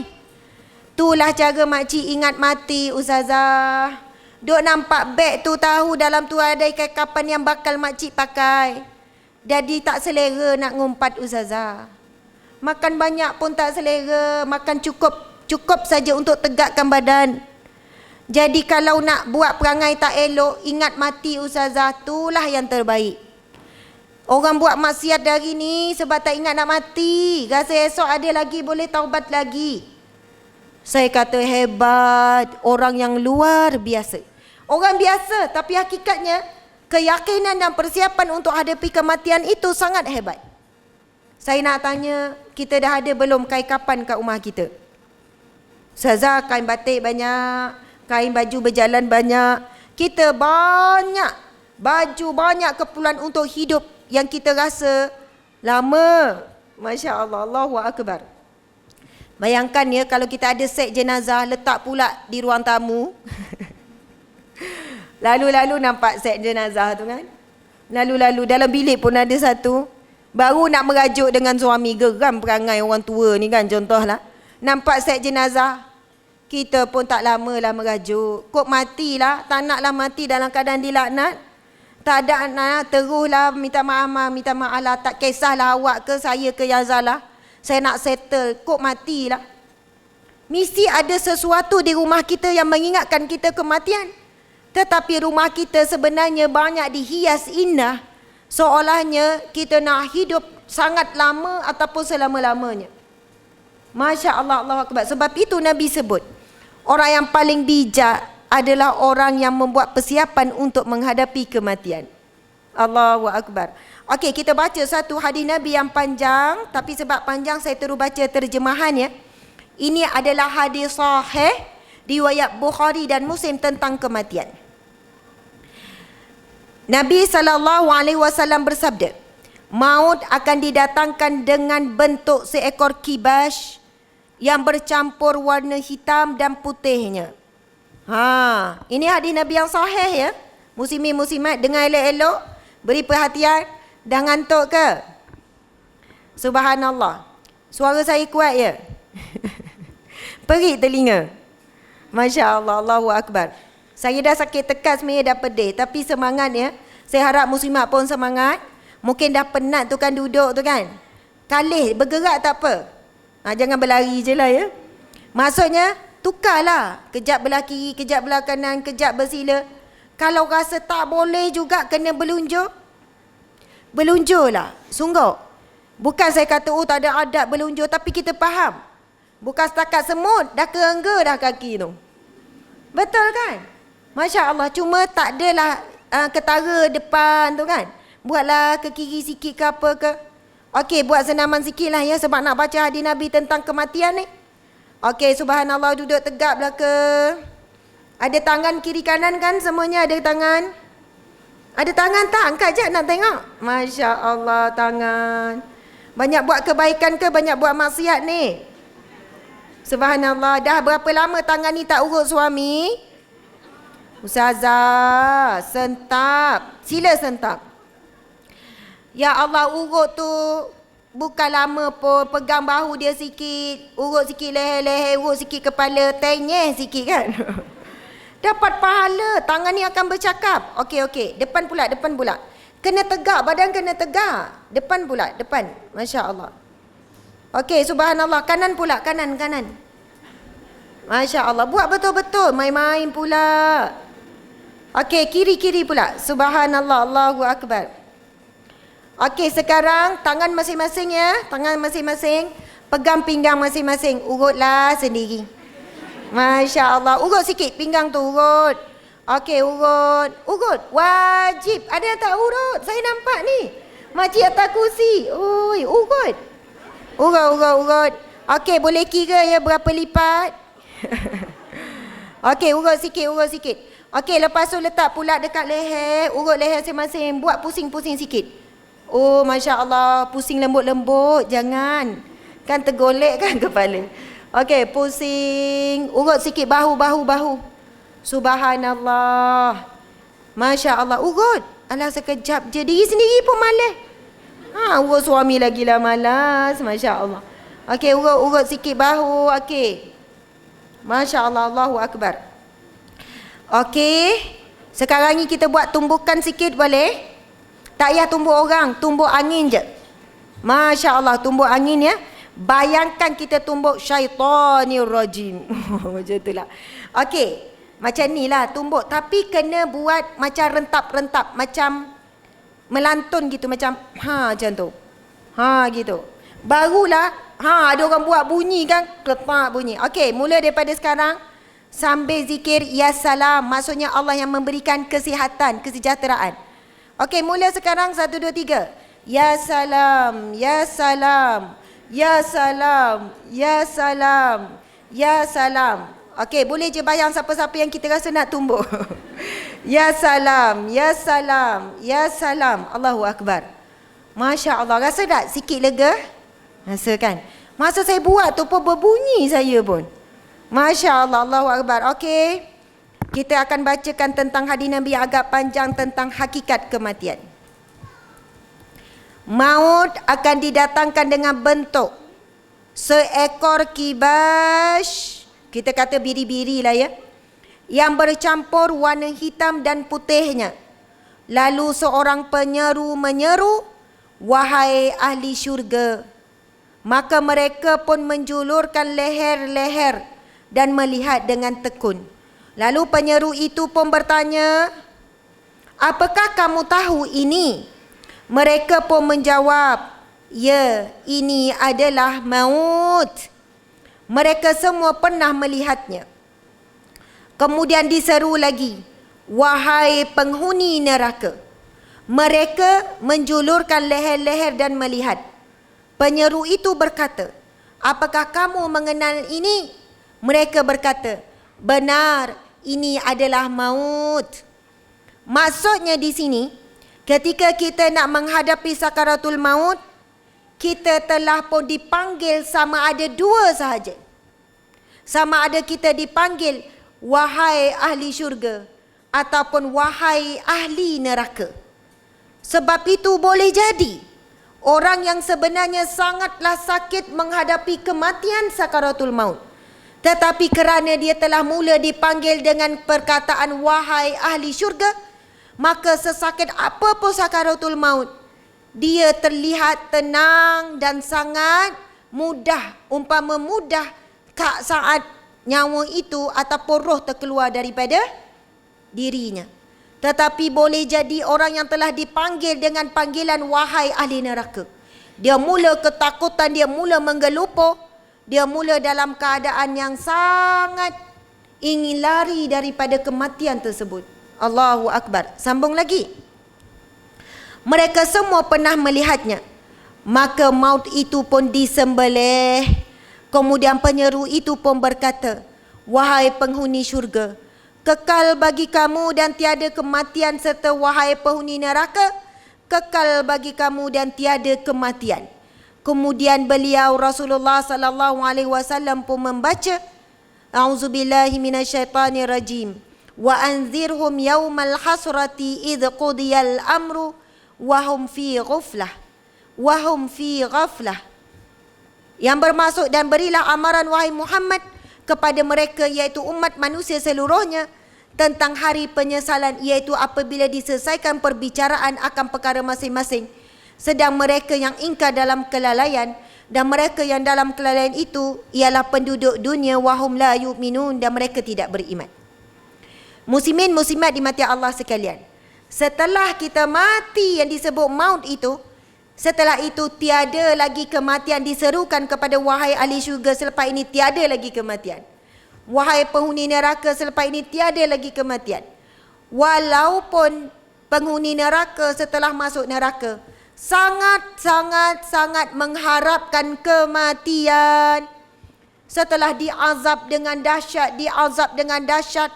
S1: Itulah cara makcik ingat mati Ustazah. Duk nampak beg tu tahu dalam tu ada kelengkapan yang bakal makcik pakai. Jadi tak selera nak ngumpat Ustazah. Makan banyak pun tak selera, makan cukup saja untuk tegakkan badan. Jadi kalau nak buat perangai tak elok, ingat mati Ustazah, itulah yang terbaik. Orang buat maksiat dari ni sebab tak ingat nak mati. Rasa esok ada lagi, boleh taubat lagi. Saya kata hebat, orang yang luar biasa. Orang biasa tapi hakikatnya keyakinan dan persiapan untuk hadapi kematian itu sangat hebat. Saya nak tanya, kita dah ada belum kain kapan kat rumah kita? Ustazah, kain batik banyak, kain baju berjalan banyak. Kita banyak baju, banyak keperluan untuk hidup yang kita rasa lama. Masya Allah, Allahu Akbar. Bayangkan ya, kalau kita ada set jenazah letak pula di ruang tamu. Lalu-lalu nampak set jenazah tu kan. Lalu-lalu dalam bilik pun ada satu. Baru nak merajuk dengan suami, geram perangai orang tua ni kan, contohlah. Nampak set jenazah, kita pun tak lama lah merajuk. Kok matilah, tak naklah mati dalam keadaan dilaknat. Tak ada anak, teruslah minta maaf lah. Tak kisahlah awak ke saya ke yang salah. Saya nak settle, kok matilah. Mesti ada sesuatu di rumah kita yang mengingatkan kita kematian. Tetapi rumah kita sebenarnya banyak dihias indah. Seolahnya kita nak hidup sangat lama ataupun selama-lamanya. Masya Allah, Allahu Akbar. Sebab itu Nabi sebut, orang yang paling bijak adalah orang yang membuat persiapan untuk menghadapi kematian. Allahu Akbar. Okey, kita baca satu hadis Nabi yang panjang. Tapi sebab panjang saya terus baca terjemahannya. Ini adalah hadis sahih riwayat Bukhari dan Muslim tentang kematian. Nabi SAW bersabda, maut akan didatangkan dengan bentuk seekor kibas yang bercampur warna hitam dan putihnya. Ini hadis Nabi yang sahih ya. Muslimin muslimat, dengar elok-elok, beri perhatian. Dah ngantuk ke? Subhanallah. Suara saya kuat ya? Perik telinga. Masya Allah, Allahu Akbar. Saya dah sakit tekas sebenarnya, dah pedih. Tapi semangat ya. Saya harap muslimat pun semangat. Mungkin dah penat tu kan duduk tu kan. Kalih, bergerak tak apa. Jangan berlari je lah ya. Maksudnya, tukarlah. Kejap belah kiri, kejap belah kanan, kejap bersila. Kalau rasa tak boleh juga kena berlunjuk, berlunjurlah. Sungguh. Bukan saya kata, tak ada adab berlunjur. Tapi kita faham. Bukan setakat semut, dah kerengga dah kaki tu. Betul kan? Masya Allah. Cuma tak adalah ketara depan tu kan. Buatlah ke kiri sikit ke apa ke. Okey, buat senaman sikit lah ya. Sebab nak baca hadis Nabi tentang kematian ni. Okey, subhanallah, duduk tegap lah ke. Ada tangan kiri kanan kan, semuanya ada tangan. Ada tangan tak? Angkat je nak tengok. Masya Allah, tangan. Banyak buat kebaikan ke banyak buat maksiat ni? Subhanallah. Dah berapa lama tangan ni tak urut suami? Ustazah, sentap. Sila sentap. Ya Allah, urut tu bukan lama pun. Pegang bahu dia sikit. Urut sikit leher-leher. Urut sikit kepala. Tenyeh sikit kan. Dapat pahala. Tangan ni akan bercakap. Okey. Depan pula. Kena tegak. Badan kena tegak. Depan pula. Depan. Masya Allah. Okey, subhanallah. Kanan pula. Kanan. Masya Allah. Buat betul-betul. Main-main pula. Okey, kiri-kiri pula. Subhanallah. Allahu Akbar. Okey, sekarang tangan masing-masing ya. Tangan masing-masing. Pegang pinggang masing-masing. Urutlah sendiri. Masya Allah. Urut sikit pinggang tu, urut. Okey, urut. Wajib. Ada yang tak urut? Saya nampak ni. Makcik atas kursi. Oi, urut. Urut. Okey, boleh kira ya berapa lipat? Okey, urut sikit. Okey, lepas tu letak pula dekat leher. Urut leher masing-masing. Buat pusing-pusing sikit. Oh, Masya Allah, pusing lembut-lembut, jangan. Kan tergolek kan kepala. Okey, pusing. Urut sikit bahu. Subhanallah. Masya Allah, urut. Alah, sekejap je. Diri sendiri pun malas. Urut suami lagi lah malas. Masya Allah. Okey, urut sikit bahu. Okey. Masya Allah, Allahu Akbar. Okey. Sekarang ni kita buat tumbukan sikit boleh? Tak payah tumbuk orang, tumbuk angin je. Masya Allah, tumbuk angin ya. Bayangkan kita tumbuk syaitanir rajim. Macam itulah. Okey. Macam ni lah tumbuk. Tapi kena buat macam rentap-rentap. Macam melantun gitu. Macam macam tu. Gitu. Barulah ada orang buat bunyi kan. Klepak bunyi. Okey, mula daripada sekarang. Sambil zikir Ya Salam. Maksudnya Allah yang memberikan kesihatan, kesejahteraan. Okey, mula sekarang 1, 2, 3. Ya Salam, Ya Salam, Ya Salam, Ya Salam, Ya Salam. Okey, boleh je bayang siapa-siapa yang kita rasa nak tumbuk. Ya Salam, Ya Salam, Ya Salam. Allahu Akbar. Masya Allah. Rasa tak sikit lega? Rasa kan? Masa saya buat tu pun berbunyi saya pun. Masya Allah. Allahu Akbar. Okey. Kita akan bacakan tentang hadis Nabi yang agak panjang tentang hakikat kematian. Maut akan didatangkan dengan bentuk seekor kibas. Kita kata biri-biri lah ya. Yang bercampur warna hitam dan putihnya. Lalu seorang penyeru menyeru, wahai ahli syurga. Maka mereka pun menjulurkan leher-leher dan melihat dengan tekun. Lalu penyeru itu pun bertanya, apakah kamu tahu ini? Mereka pun menjawab, ya, ini adalah maut. Mereka semua pernah melihatnya. Kemudian diseru lagi, wahai penghuni neraka. Mereka menjulurkan leher-leher dan melihat. Penyeru itu berkata, apakah kamu mengenal ini? Mereka berkata, benar, ini adalah maut. Maksudnya di sini, ketika kita nak menghadapi sakaratul maut, kita telah pun dipanggil sama ada dua sahaja. Sama ada kita dipanggil wahai ahli syurga ataupun wahai ahli neraka. Sebab itu boleh jadi orang yang sebenarnya sangatlah sakit menghadapi kematian sakaratul maut. Tetapi kerana dia telah mula dipanggil dengan perkataan wahai ahli syurga, maka sesakit apa pun sakaratul maut, dia terlihat tenang dan sangat mudah, umpama mudah saat nyawa itu ataupun roh terkeluar daripada dirinya. Tetapi boleh jadi orang yang telah dipanggil dengan panggilan wahai ahli neraka, dia mula ketakutan, dia mula menggelupo, dia mula dalam keadaan yang sangat ingin lari daripada kematian tersebut. Allahu Akbar. Sambung lagi. Mereka semua pernah melihatnya. Maka maut itu pun disembelih. Kemudian penyeru itu pun berkata, wahai penghuni syurga, kekal bagi kamu dan tiada kematian, serta wahai penghuni neraka, kekal bagi kamu dan tiada kematian. Kemudian beliau Rasulullah sallallahu alaihi wasallam pun membaca, A'udzubillahi minasyaitanirrajim. Wa anzirhum yaumal hasrati idh qudiyal amru wahum fi ghaflah. Wahum fi ghaflah. Yang bermaksud, dan berilah amaran wahai Muhammad kepada mereka, iaitu umat manusia seluruhnya, tentang hari penyesalan, iaitu apabila diselesaikan perbicaraan akan perkara masing-masing, sedang mereka yang ingkar dalam kelalaian, dan mereka yang dalam kelalaian itu ialah penduduk dunia, wahum la yu'minun, dan mereka tidak beriman. Muslimin muslimat dimati Allah sekalian, setelah kita mati yang disebut maut itu, setelah itu tiada lagi kematian. Diserukan kepada wahai ahli syurga, selepas ini tiada lagi kematian. Wahai penghuni neraka, selepas ini tiada lagi kematian. Walaupun penghuni neraka setelah masuk neraka sangat mengharapkan kematian, setelah diazab dengan dahsyat,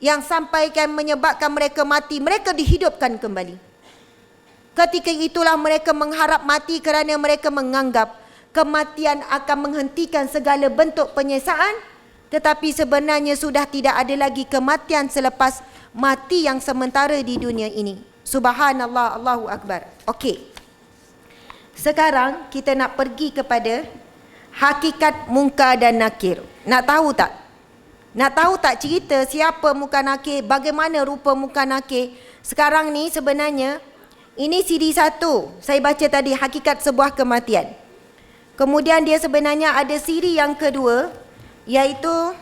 S1: yang sampaikan menyebabkan mereka mati, mereka dihidupkan kembali. Ketika itulah mereka mengharap mati kerana mereka menganggap kematian akan menghentikan segala bentuk penyiksaan, tetapi sebenarnya sudah tidak ada lagi kematian selepas mati yang sementara di dunia ini. Subhanallah, Allahu Akbar. Okey. Sekarang kita nak pergi kepada hakikat munkar dan nakir. Nak tahu tak? Nak tahu tak cerita siapa munkar nakir, bagaimana rupa munkar nakir? Sekarang ni sebenarnya ini CD 1. Saya baca tadi hakikat sebuah kematian. Kemudian dia sebenarnya ada siri yang kedua, iaitu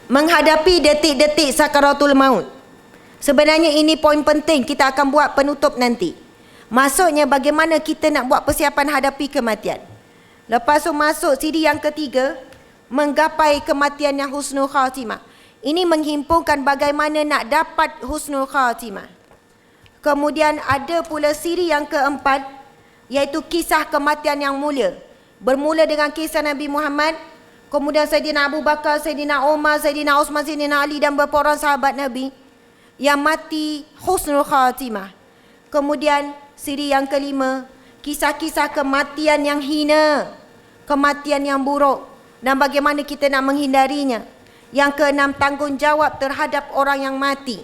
S1: menghadapi detik-detik sakaratul maut. Sebenarnya ini poin penting, kita akan buat penutup nanti. Maksudnya bagaimana kita nak buat persiapan hadapi kematian. Lepas tu masuk siri yang ketiga, menggapai kematian yang husnul khatimah. Ini menghimpunkan bagaimana nak dapat husnul khatimah. Kemudian ada pula siri yang keempat, iaitu kisah kematian yang mulia. Bermula dengan kisah Nabi Muhammad, kemudian Sayyidina Abu Bakar, Sayyidina Umar, Sayyidina Osman, Sayyidina Ali dan beberapa orang sahabat Nabi yang mati husnul khatimah. Kemudian siri yang kelima, kisah-kisah kematian yang hina, kematian yang buruk dan bagaimana kita nak menghindarinya. Yang keenam, tanggungjawab terhadap orang yang mati.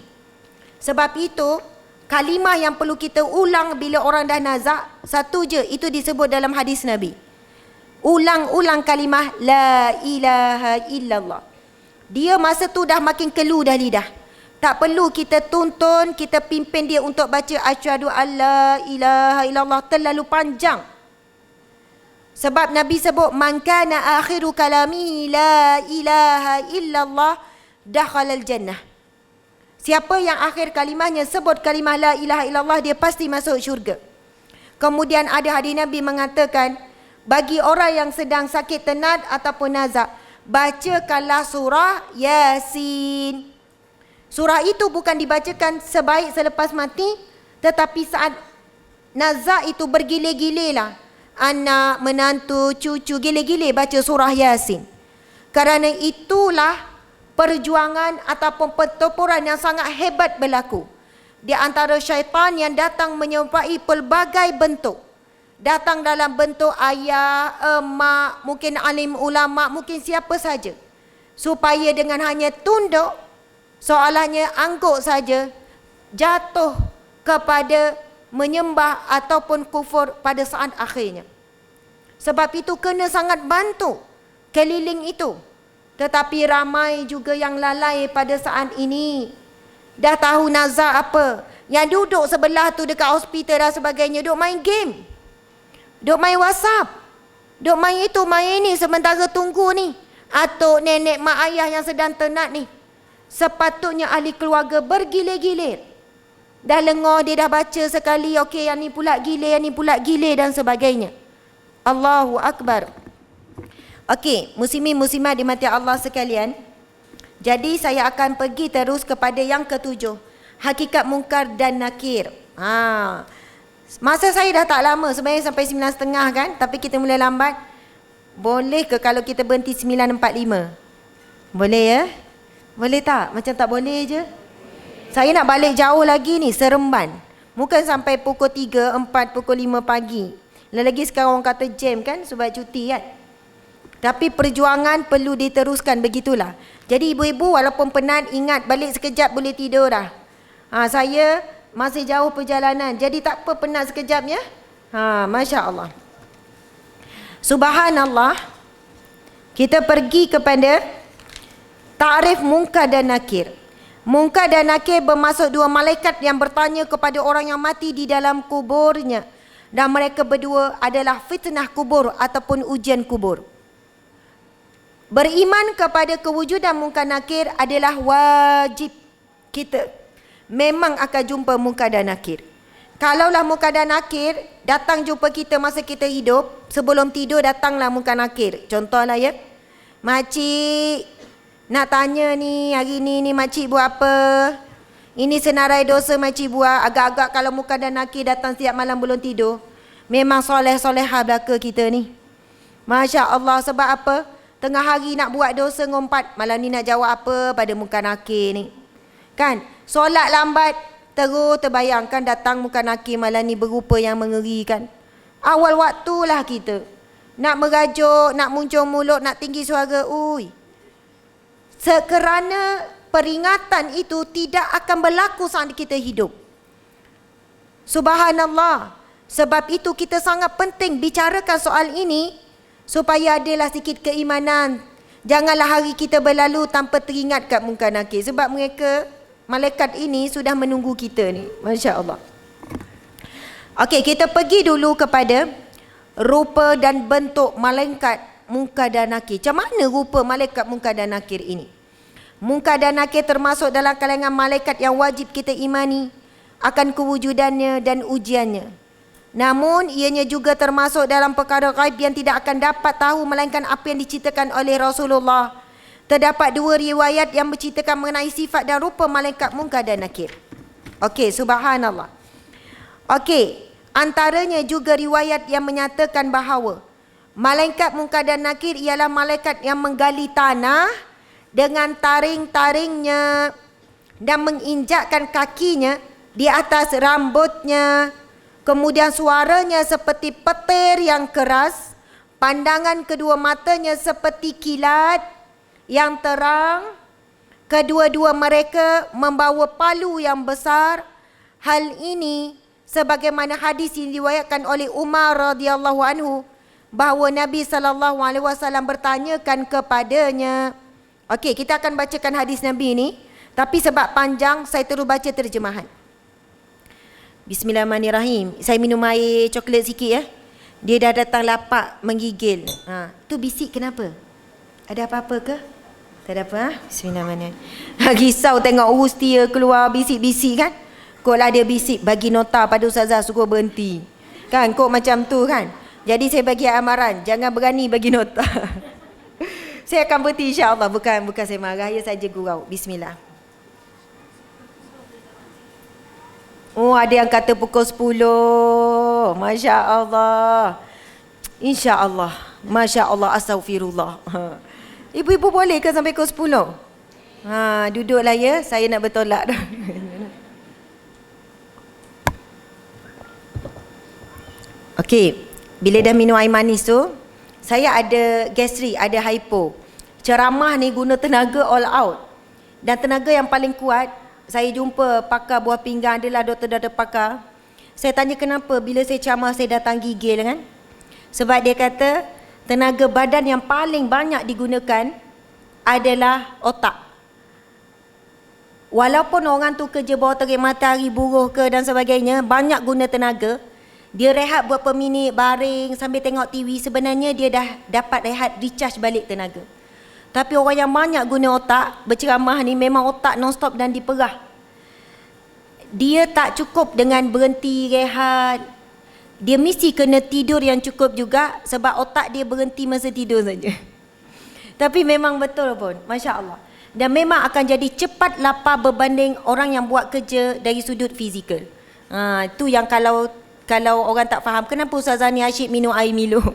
S1: Sebab itu, kalimah yang perlu kita ulang bila orang dah nazak, satu je, itu disebut dalam hadis Nabi. Ulang-ulang kalimah La ilaha illallah. Dia masa tu dah makin kelu dah lidah. Tak perlu kita tuntun, kita pimpin dia untuk baca asyhadu alla ilaha illallah terlalu panjang. Sebab Nabi sebut man kana akhiru kalami la ilaha illallah dakhalal jannah. Siapa yang akhir kalimahnya sebut kalimah la ilaha illallah, dia pasti masuk syurga. Kemudian ada hadis Nabi mengatakan, bagi orang yang sedang sakit tenat ataupun nazak, bacakanlah surah Yasin. Surah itu bukan dibacakan sebaik selepas mati, tetapi saat nazak itu bergilir-gilir lah. Anak, menantu, cucu, gilir-gilir baca surah Yasin. Kerana itulah perjuangan ataupun pertempuran yang sangat hebat berlaku. Di antara syaitan yang datang menyerupai pelbagai bentuk. Datang dalam bentuk ayah, emak, mungkin alim ulama, mungkin siapa saja. Supaya dengan hanya tunduk, soalannya angguk saja, jatuh kepada menyembah ataupun kufur pada saat akhirnya. Sebab itu kena sangat bantu keliling itu. Tetapi ramai juga yang lalai pada saat ini. Dah tahu nazak apa. Yang duduk sebelah tu dekat hospital dan sebagainya, duk main game, duk main WhatsApp, duk main itu, main ini sementara tunggu ni. Atuk, nenek, mak ayah yang sedang tenat ni. Sepatutnya ahli keluarga bergilir-gilir. Dah lengah, dia dah baca sekali, okey yang ni pula gilir, yang ni pula gilir dan sebagainya. Allahu Akbar. Okey, muslimin muslimat dimati Allah sekalian. Jadi saya akan pergi terus kepada yang ketujuh, hakikat munkar dan nakir. Masa saya dah tak lama, sebenarnya sampai 9.30 kan, tapi kita mula lambat. Boleh ke kalau kita berhenti 9.45? Boleh ya? Boleh tak? Macam tak boleh je. Saya nak balik jauh lagi ni, Seremban. Mungkin sampai pukul 3, 4, pukul 5 pagi. Lagi sekarang orang kata jam kan, sebab cuti kan. Tapi perjuangan perlu diteruskan, begitulah. Jadi ibu-ibu walaupun penat, ingat balik sekejap boleh tidur dah. Saya masih jauh perjalanan, jadi tak apa penat sekejap ya. Masya Allah. Subhanallah. Kita pergi kepada ta'rif munkar dan nakir. Munkar dan nakir bermaksud dua malaikat yang bertanya kepada orang yang mati di dalam kuburnya. Dan mereka berdua adalah fitnah kubur ataupun ujian kubur. Beriman kepada kewujudan munkar nakir adalah wajib kita. Memang akan jumpa munkar dan nakir. Kalaulah munkar dan nakir datang jumpa kita masa kita hidup, sebelum tidur datanglah munkar nakir. Contohlah ya, makcik nak tanya ni, hari ni makcik buat apa? Ini senarai dosa makcik buat. Agak-agak kalau munkar dan nakir datang setiap malam belum tidur, memang soleh-solehah belaka kita ni. Masya Allah. Sebab apa? Tengah hari nak buat dosa ngompat, malam ni nak jawab apa pada munkar nakir ni? Kan? Solat lambat, terus terbayangkan datang muka nakir malam ni berupa yang mengerikan. Awal waktulah kita nak merajuk, nak muncul mulut, nak tinggi suara. Kerana peringatan itu tidak akan berlaku saat kita hidup. Subhanallah. Sebab itu kita sangat penting bicarakan soal ini supaya adalah sikit keimanan. Janganlah hari kita berlalu tanpa teringat kat munkar nakir. Sebab mereka, malaikat ini sudah menunggu kita ni. Masya Allah. Okey, kita pergi dulu kepada rupa dan bentuk malaikat munkar dan nakir. Macam mana rupa malaikat munkar dan nakir ini? Munkar dan nakir termasuk dalam kalangan malaikat yang wajib kita imani akan kewujudannya dan ujiannya. Namun ianya juga termasuk dalam perkara ghaib yang tidak akan dapat tahu melainkan apa yang diceritakan oleh Rasulullah. Terdapat 2 riwayat yang menceritakan mengenai sifat dan rupa malaikat munkar dan nakir. Okey, subhanallah. Okey, antaranya juga riwayat yang menyatakan bahawa malaikat munkar dan nakir ialah malaikat yang menggali tanah dengan taring-taringnya dan menginjakkan kakinya di atas rambutnya. Kemudian suaranya seperti petir yang keras, pandangan kedua matanya seperti kilat yang terang. Kedua-dua mereka membawa palu yang besar. Hal ini sebagaimana hadis yang diriwayatkan oleh Umar radhiyallahu anhu bahawa Nabi SAW bertanyakan kepadanya. Okey, kita akan bacakan hadis Nabi ni, tapi sebab panjang saya terus baca terjemahan. Bismillahirrahmanirrahim. Saya minum air coklat sikit ya. Dia dah datang lapak menggigil. Tu bisik kenapa? Ada apa-apa ke? Tak ada apa? Bismillahirrahmanirrahim. Risau tengok urus dia keluar bisik-bisik kan? Kok lah dia bisik bagi nota pada ustazah suruh berhenti. Kan kok macam tu kan? Jadi saya bagi amaran, jangan berani bagi nota. Saya akan berhenti insya-Allah. Bukan saya marah, ya saja gurau. Bismillah. Oh, ada yang kata pukul 10. Masya Allah. Insya Allah. Masya Allah. Astaghfirullah. Ibu-ibu boleh ke sampai pukul 10? Duduklah ya. Saya nak bertolak dah. Okey. Bila dah minum air manis tu, saya ada gastrik, ada hypo. Ceramah ni guna tenaga all out. Dan tenaga yang paling kuat, saya jumpa pakar buah pinggang, adalah doktor pakar. Saya tanya kenapa bila saya ceramah saya datang gigil kan? Sebab dia kata tenaga badan yang paling banyak digunakan adalah otak. Walaupun orang tu kerja bawah terik matahari, buruh ke dan sebagainya, banyak guna tenaga. Dia rehat beberapa minit, baring sambil tengok TV, sebenarnya dia dah dapat rehat, recharge balik tenaga. Tapi orang yang banyak guna otak, berceramah ni memang otak non-stop dan diperah. Dia tak cukup dengan berhenti rehat. Dia mesti kena tidur yang cukup juga sebab otak dia berhenti masa tidur saja. Tapi memang betul pun, Masya Allah. Dan memang akan jadi cepat lapar berbanding orang yang buat kerja dari sudut fizikal. Itu yang kalau orang tak faham, kenapa Ustazah ni asyik minum air Milo?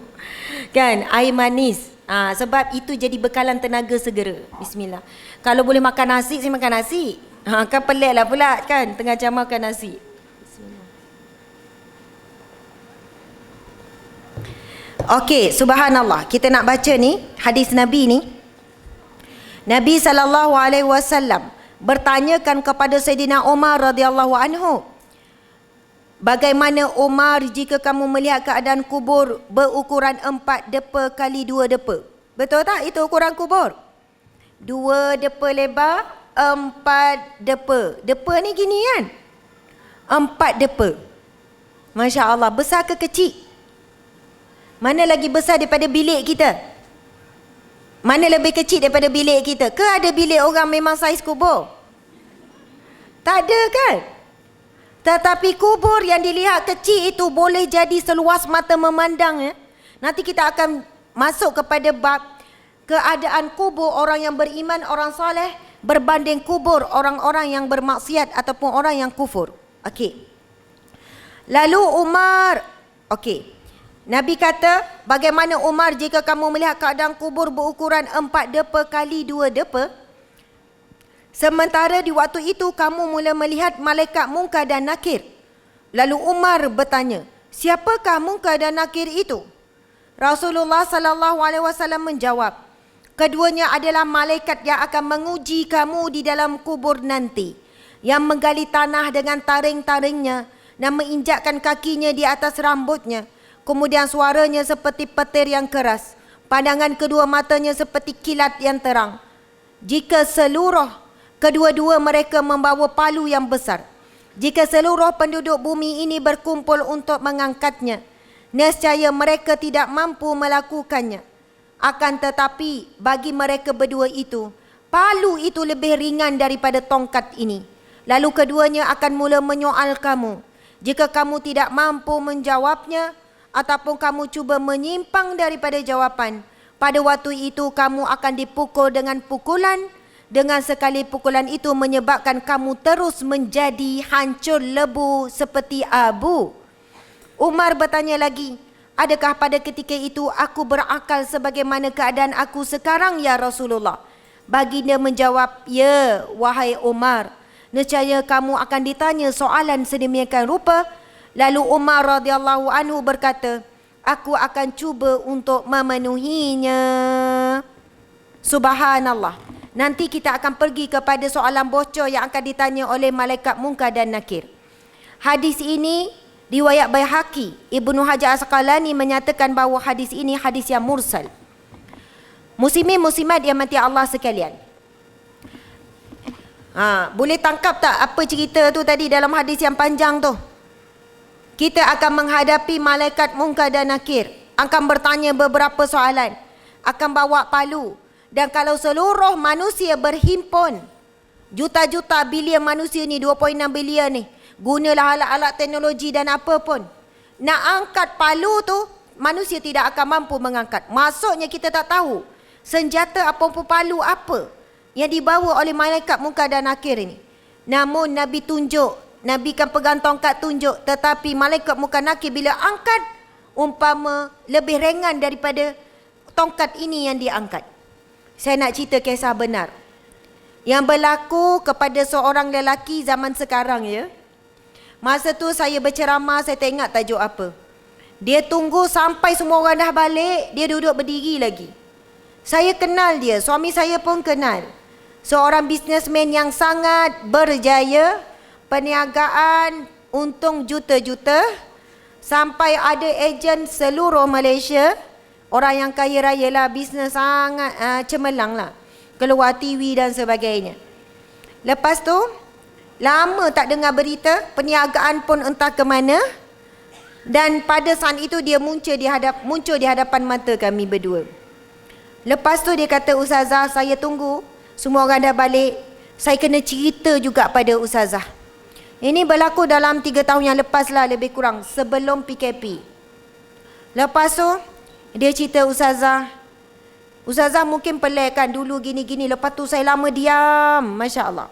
S1: Kan, air manis. Sebab itu jadi bekalan tenaga segera. Bismillah. Kalau boleh makan nasi, saya makan nasi. Kan pelik lah pula kan, tengah jam makan nasi. Bismillah. Okey, subhanallah. Kita nak baca ni, hadis Nabi ni. Nabi SAW bertanyakan kepada Sayyidina Umar radhiyallahu anhu, bagaimana Umar jika kamu melihat keadaan kubur berukuran 4 depa kali 2 depa? Betul tak itu ukuran kubur? 2 depa lebar, 4 depa. Depa ni gini kan? 4 depa. Masya Allah, besar ke kecil? Mana lagi besar daripada bilik kita? Mana lebih kecil daripada bilik kita? Ke ada bilik orang memang saiz kubur? Tak ada kan? Tetapi kubur yang dilihat kecil itu boleh jadi seluas mata memandang ya. Nanti kita akan masuk kepada bab keadaan kubur orang yang beriman, orang soleh berbanding kubur orang-orang yang bermaksiat ataupun orang yang kufur. Okey. Lalu Umar, okey. Nabi kata, bagaimana Umar jika kamu melihat keadaan kubur berukuran 4 depa kali 2 depa? Sementara di waktu itu kamu mula melihat malaikat Munkar dan Nakir. Lalu Umar bertanya, siapakah Munkar dan Nakir itu? Rasulullah sallallahu alaihi wasallam menjawab, keduanya adalah malaikat yang akan menguji kamu di dalam kubur nanti, yang menggali tanah dengan taring-taringnya dan menginjakkan kakinya di atas rambutnya. Kemudian suaranya seperti petir yang keras, pandangan kedua matanya seperti kilat yang terang. Jika seluruh kedua-dua mereka membawa palu yang besar, jika seluruh penduduk bumi ini berkumpul untuk mengangkatnya, nescaya mereka tidak mampu melakukannya. Akan tetapi bagi mereka berdua itu, palu itu lebih ringan daripada tongkat ini. Lalu keduanya akan mula menyoal kamu. Jika kamu tidak mampu menjawabnya, ataupun kamu cuba menyimpang daripada jawapan, pada waktu itu kamu akan dipukul dengan pukulan. Dengan sekali pukulan itu menyebabkan kamu terus menjadi hancur lebu seperti abu. Umar bertanya lagi, adakah pada ketika itu aku berakal sebagaimana keadaan aku sekarang ya Rasulullah? Baginda menjawab, ya wahai Umar, nescaya kamu akan ditanya soalan sedemikian rupa. Lalu Umar radhiyallahu anhu berkata, aku akan cuba untuk memenuhinya. Subhanallah. Nanti kita akan pergi kepada soalan bocor yang akan ditanya oleh malaikat Munkar dan Nakir. Hadis ini riwayat Baihaqi. Ibnu Hajar Asqalani menyatakan bahawa hadis ini hadis yang mursal. Muslimin muslimat yang mati Allah sekalian. Boleh tangkap tak apa cerita tu tadi dalam hadis yang panjang tu? Kita akan menghadapi malaikat Munkar dan Nakir, akan bertanya beberapa soalan, akan bawa palu. Dan kalau seluruh manusia berhimpun, juta-juta bilion manusia ni, 2.6 bilion ni, gunalah alat-alat teknologi dan apa pun, nak angkat palu tu, manusia tidak akan mampu mengangkat. Maksudnya kita tak tahu senjata apa-apa palu apa yang dibawa oleh malaikat Munkar dan Nakir ini. Namun Nabi tunjuk, Nabi kan pegang tongkat tunjuk, tetapi malaikat Munkar Nakir bila angkat, umpama lebih ringan daripada tongkat ini yang diangkat. Saya nak cerita kisah benar yang berlaku kepada seorang lelaki zaman sekarang ya. Masa tu saya berceramah, saya tak ingat tajuk apa. Dia tunggu sampai semua orang dah balik, dia duduk berdiri lagi. Saya kenal dia, suami saya pun kenal. Seorang bisnesmen yang sangat berjaya, perniagaan untung juta-juta, sampai ada ejen seluruh Malaysia. Orang yang kaya raya lah, bisnes sangat cemerlang lah, keluar TV dan sebagainya. Lepas tu, lama tak dengar berita, perniagaan pun entah ke mana. Dan pada saat itu dia muncul di hadapan mata kami berdua. Lepas tu dia kata, Ustazah, saya tunggu, semua orang dah balik, saya kena cerita juga pada Ustazah. Ini berlaku dalam 3 tahun yang lepas lah, lebih kurang, sebelum PKP. Lepas tu dia cerita, Ustazah mungkin pelik kan, dulu gini-gini, lepas tu saya lama diam. Masya Allah.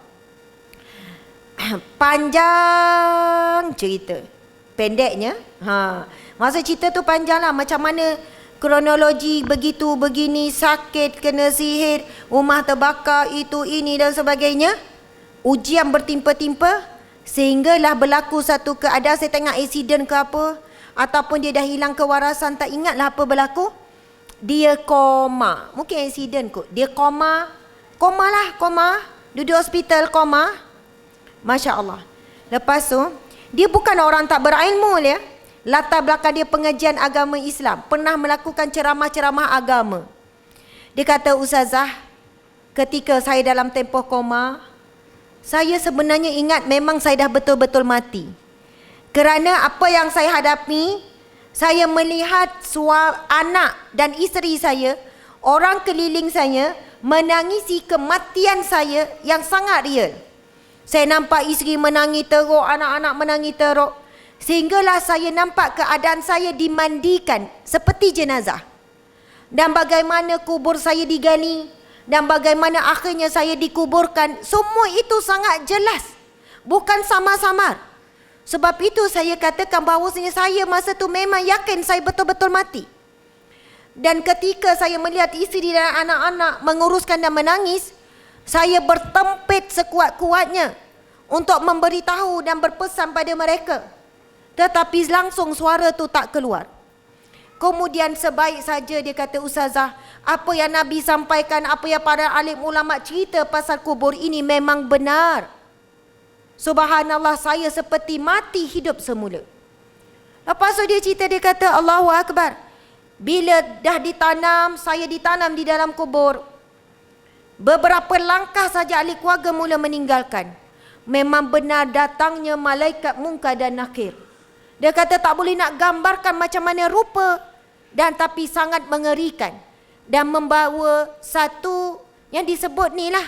S1: Panjang cerita. Pendeknya, masa cerita tu panjang lah, macam mana kronologi begitu, begini, sakit, kena sihir, rumah terbakar, itu, ini dan sebagainya. Ujian bertimpa-timpa, sehinggalah berlaku satu keadaan, saya tengok accident ke apa, ataupun dia dah hilang kewarasan, tak ingatlah apa berlaku. Dia koma. Mungkin accident kot. Dia koma. Koma. Duduk hospital koma. Masya Allah. Lepas tu, dia bukan orang tak berilmu ya. Latar belakang dia pengajian agama Islam. Pernah melakukan ceramah-ceramah agama. Dia kata, Ustazah, ketika saya dalam tempoh koma, saya sebenarnya ingat memang saya dah betul-betul mati. Kerana apa yang saya hadapi, saya melihat anak dan isteri saya, orang keliling saya, menangisi kematian saya yang sangat real. Saya nampak isteri menangis teruk, anak-anak menangis teruk. Sehinggalah saya nampak keadaan saya dimandikan seperti jenazah. Dan bagaimana kubur saya digali, dan bagaimana akhirnya saya dikuburkan, semua itu sangat jelas. Bukan samar-samar. Sebab itu saya katakan bahawasanya saya masa tu memang yakin saya betul-betul mati. Dan ketika saya melihat isteri dan anak-anak menguruskan dan menangis, Saya bertempit sekuat-kuatnya untuk memberitahu dan berpesan pada mereka. Tetapi langsung suara tu tak keluar. Kemudian sebaik saja dia kata, Ustazah, apa yang Nabi sampaikan, apa yang para alim ulama cerita pasal kubur ini memang benar. Subhanallah, saya seperti mati hidup semula. Lepas tu dia cerita, dia kata, Allahu Akbar. Bila dah ditanam, saya ditanam di dalam kubur. Beberapa langkah saja ahli keluarga mula meninggalkan. Memang benar datangnya malaikat Munkar dan Nakir. Dia kata tak boleh nak gambarkan macam mana rupa, dan tapi sangat mengerikan. Dan membawa satu yang disebut ni lah.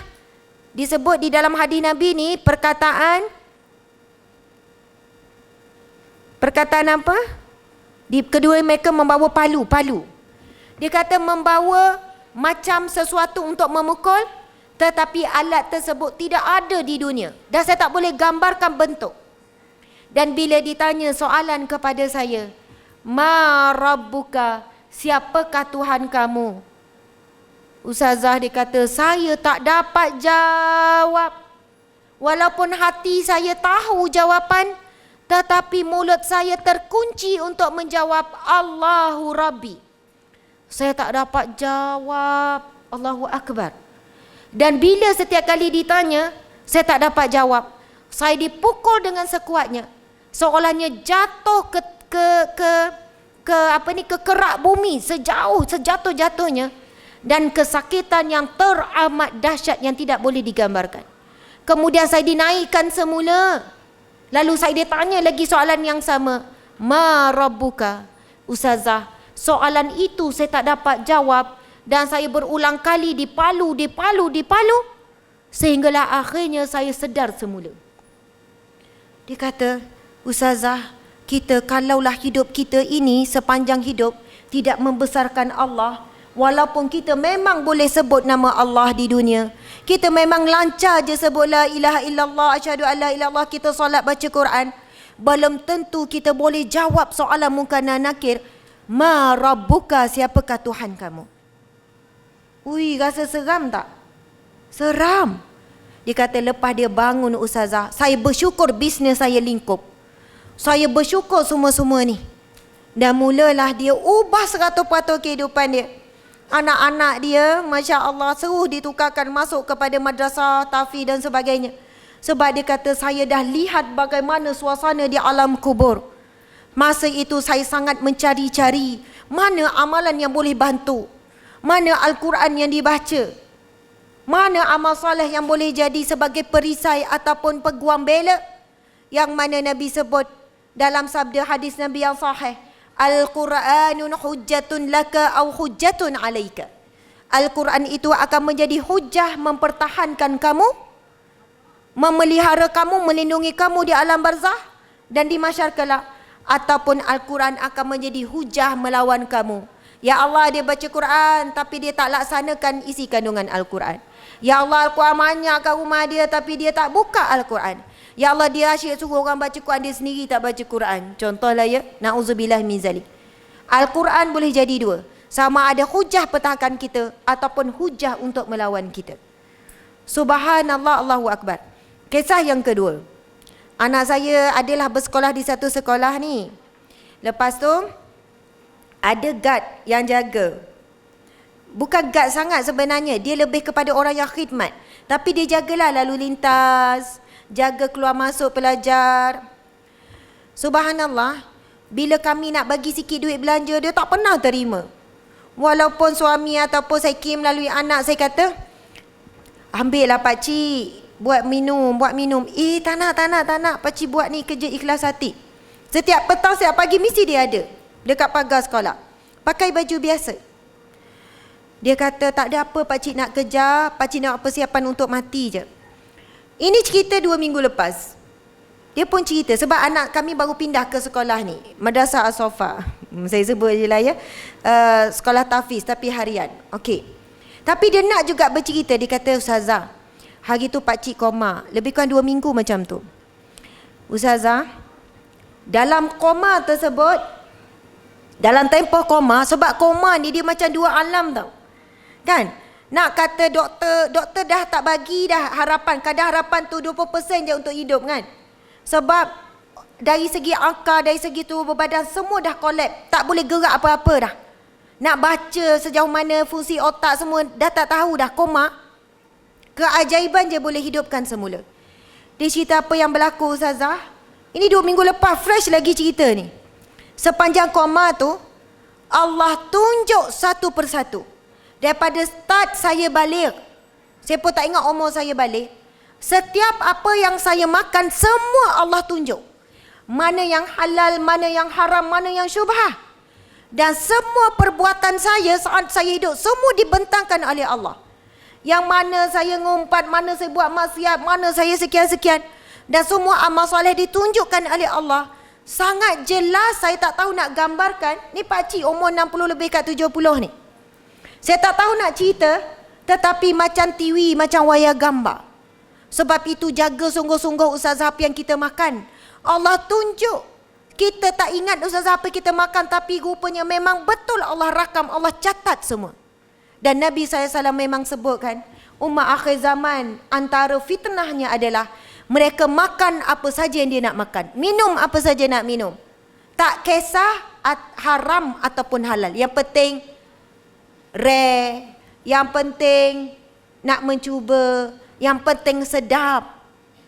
S1: Disebut di dalam hadis Nabi ni perkataan apa? Kedua mereka membawa palu. Dia kata membawa macam sesuatu untuk memukul, tetapi alat tersebut tidak ada di dunia. Dan saya tak boleh gambarkan bentuk. Dan bila ditanya soalan kepada saya, Ma Rabbuka, siapakah Tuhan kamu? Ustazah dia kata, saya tak dapat jawab. Walaupun hati saya tahu jawapan, tetapi mulut saya terkunci untuk menjawab Allahu Rabbi. Saya tak dapat jawab. Allahu Akbar. Dan bila setiap kali ditanya, saya tak dapat jawab. Saya dipukul dengan sekuatnya. Seolahnya jatuh ke kerak bumi sejatuh-jatuhnya, dan kesakitan yang teramat dahsyat yang tidak boleh digambarkan. Kemudian saya dinaikkan semula. Lalu saya ditanya lagi soalan yang sama. Ma Rabbuka? Ustazah, soalan itu saya tak dapat jawab, dan saya berulang kali dipalu, sehinggalah akhirnya saya sedar semula. Dia kata, Ustazah, kita kalaulah hidup kita ini sepanjang hidup tidak membesarkan Allah, walaupun kita memang boleh sebut nama Allah di dunia, kita memang lancar je sebut la ilaha illallah, asyhadu an la ilaha illallah, kita solat baca Quran, belum tentu kita boleh jawab soalan Munkar dan Nakir, Ma Rabbuka, siapakah Tuhan kamu? Ui, rasa seram tak? Seram. Dia kata lepas dia bangun, Ustazah, saya bersyukur bisnes saya lingkup. Saya bersyukur semua-semua ni. Dan mulalah dia ubah 100% kehidupan dia. Anak-anak dia, Masya Allah, suruh ditukarkan masuk kepada madrasah, tahfiz dan sebagainya. Sebab dia kata, saya dah lihat bagaimana suasana di alam kubur. Masa itu saya sangat mencari-cari mana amalan yang boleh bantu, mana Al-Quran yang dibaca, mana amal soleh yang boleh jadi sebagai perisai ataupun peguam bela, yang mana Nabi sebut dalam sabda hadis Nabi yang sahih, Al-Quranun hujjatun laka au hujjatun alaika. Al-Quran itu akan menjadi hujjah mempertahankan kamu, memelihara kamu, melindungi kamu di alam barzah dan di mahsyar kelak, ataupun Al-Quran akan menjadi hujjah melawan kamu. Ya Allah, dia baca Quran tapi dia tak laksanakan isi kandungan Al-Quran. Ya Allah, Al-Quran banyak kat rumah dia tapi dia tak buka Al-Quran. Ya Allah, dia asyik suruh orang baca Quran, dia sendiri tak baca Quran. Contohlah ya, na'udzubillah min zalik. Al-Quran boleh jadi dua. Sama ada hujah pertahankan kita ataupun hujah untuk melawan kita. Subhanallah, Allahu Akbar. Kisah yang kedua. Anak saya adalah bersekolah di satu sekolah ni. Lepas tu, ada guard yang jaga. Bukan guard sangat sebenarnya, dia lebih kepada orang yang khidmat. Tapi dia jagalah lalu lintas, jaga keluar masuk pelajar. Subhanallah, bila kami nak bagi sikit duit belanja, dia tak pernah terima. Walaupun suami ataupun saya kirim melalui anak, saya kata, ambillah pakcik, buat minum. Tak nak, pakcik buat ni kerja ikhlas hati. Setiap petang, setiap pagi mesti dia ada dekat pagar sekolah, pakai baju biasa. Dia kata, tak ada apa pakcik nak kejar, pakcik nak persiapan untuk mati je. Ini cerita 2 minggu lepas. Dia pun cerita, sebab anak kami baru pindah ke sekolah ni, Madrasah As-Safa. Saya sebut je lah ya. Sekolah tahfiz tapi harian. Okey. Tapi dia nak juga bercerita. Dia kata, Ustazah, hari tu pakcik koma. Lebih kurang 2 minggu macam tu. Ustazah, dalam koma tersebut, dalam tempoh koma, sebab koma ni dia macam 2 alam tau. Kan? Nak kata doktor dah tak bagi dah harapan. Kadar harapan tu 20% je untuk hidup kan. Sebab dari segi akal, dari segi tubuh badan semua dah collapse. Tak boleh gerak apa-apa dah. Nak baca sejauh mana fungsi otak semua dah tak tahu dah, koma. Keajaiban je boleh hidupkan semula. Dia cerita apa yang berlaku Ustazah. Ini 2 minggu lepas, fresh lagi cerita ni. Sepanjang koma tu, Allah tunjuk satu persatu. Daripada start saya balik, saya pun tak ingat umur saya balik. Setiap apa yang saya makan, semua Allah tunjuk. Mana yang halal, mana yang haram, mana yang syubhah. Dan semua perbuatan saya saat saya hidup, semua dibentangkan oleh Allah. Yang mana saya ngumpat, mana saya buat maksiat, mana saya sekian-sekian. Dan semua amal soleh ditunjukkan oleh Allah. Sangat jelas, saya tak tahu nak gambarkan. Ni pakcik umur 60 lebih kat 70 ni. Saya tak tahu nak cerita, tetapi macam TV, macam wayang gambar. Sebab itu jaga sungguh-sungguh Ustazah apa yang kita makan. Allah tunjuk. Kita tak ingat Ustazah apa kita makan, tapi rupanya memang betul Allah rakam, Allah catat semua. Dan Nabi SAW memang sebutkan, umat akhir zaman antara fitnahnya adalah mereka makan apa saja yang dia nak makan, minum apa saja nak minum. Tak kisah haram ataupun halal. Yang penting rare, yang penting nak mencuba, yang penting sedap.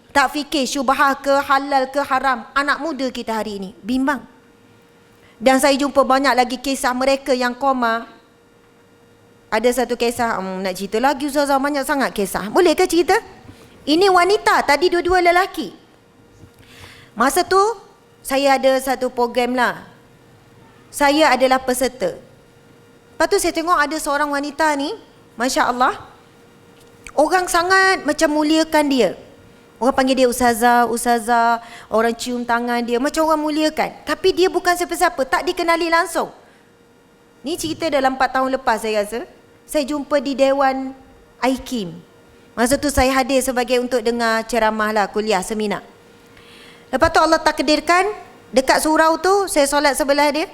S1: Tak fikir syubhah ke halal ke haram. Anak muda kita hari ini bimbang. Dan saya jumpa banyak lagi kisah mereka yang koma. Ada satu kisah, nak cerita lagi Ustazah, banyak sangat kisah. Boleh ke cerita? Ini wanita, tadi dua-dua lelaki. Masa tu saya ada satu program lah. Saya adalah peserta. Lepas tu saya tengok ada seorang wanita ni, Masya Allah, orang sangat macam muliakan dia. Orang panggil dia Ustazah, Ustazah, orang cium tangan dia, macam orang muliakan. Tapi dia bukan siapa-siapa, tak dikenali langsung. Ni cerita dalam 4 tahun lepas saya rasa. Saya jumpa di Dewan IKIM. Masa tu saya hadir sebagai untuk dengar ceramah lah, kuliah, seminar. Lepas tu Allah takdirkan, dekat surau tu, saya solat sebelah dia.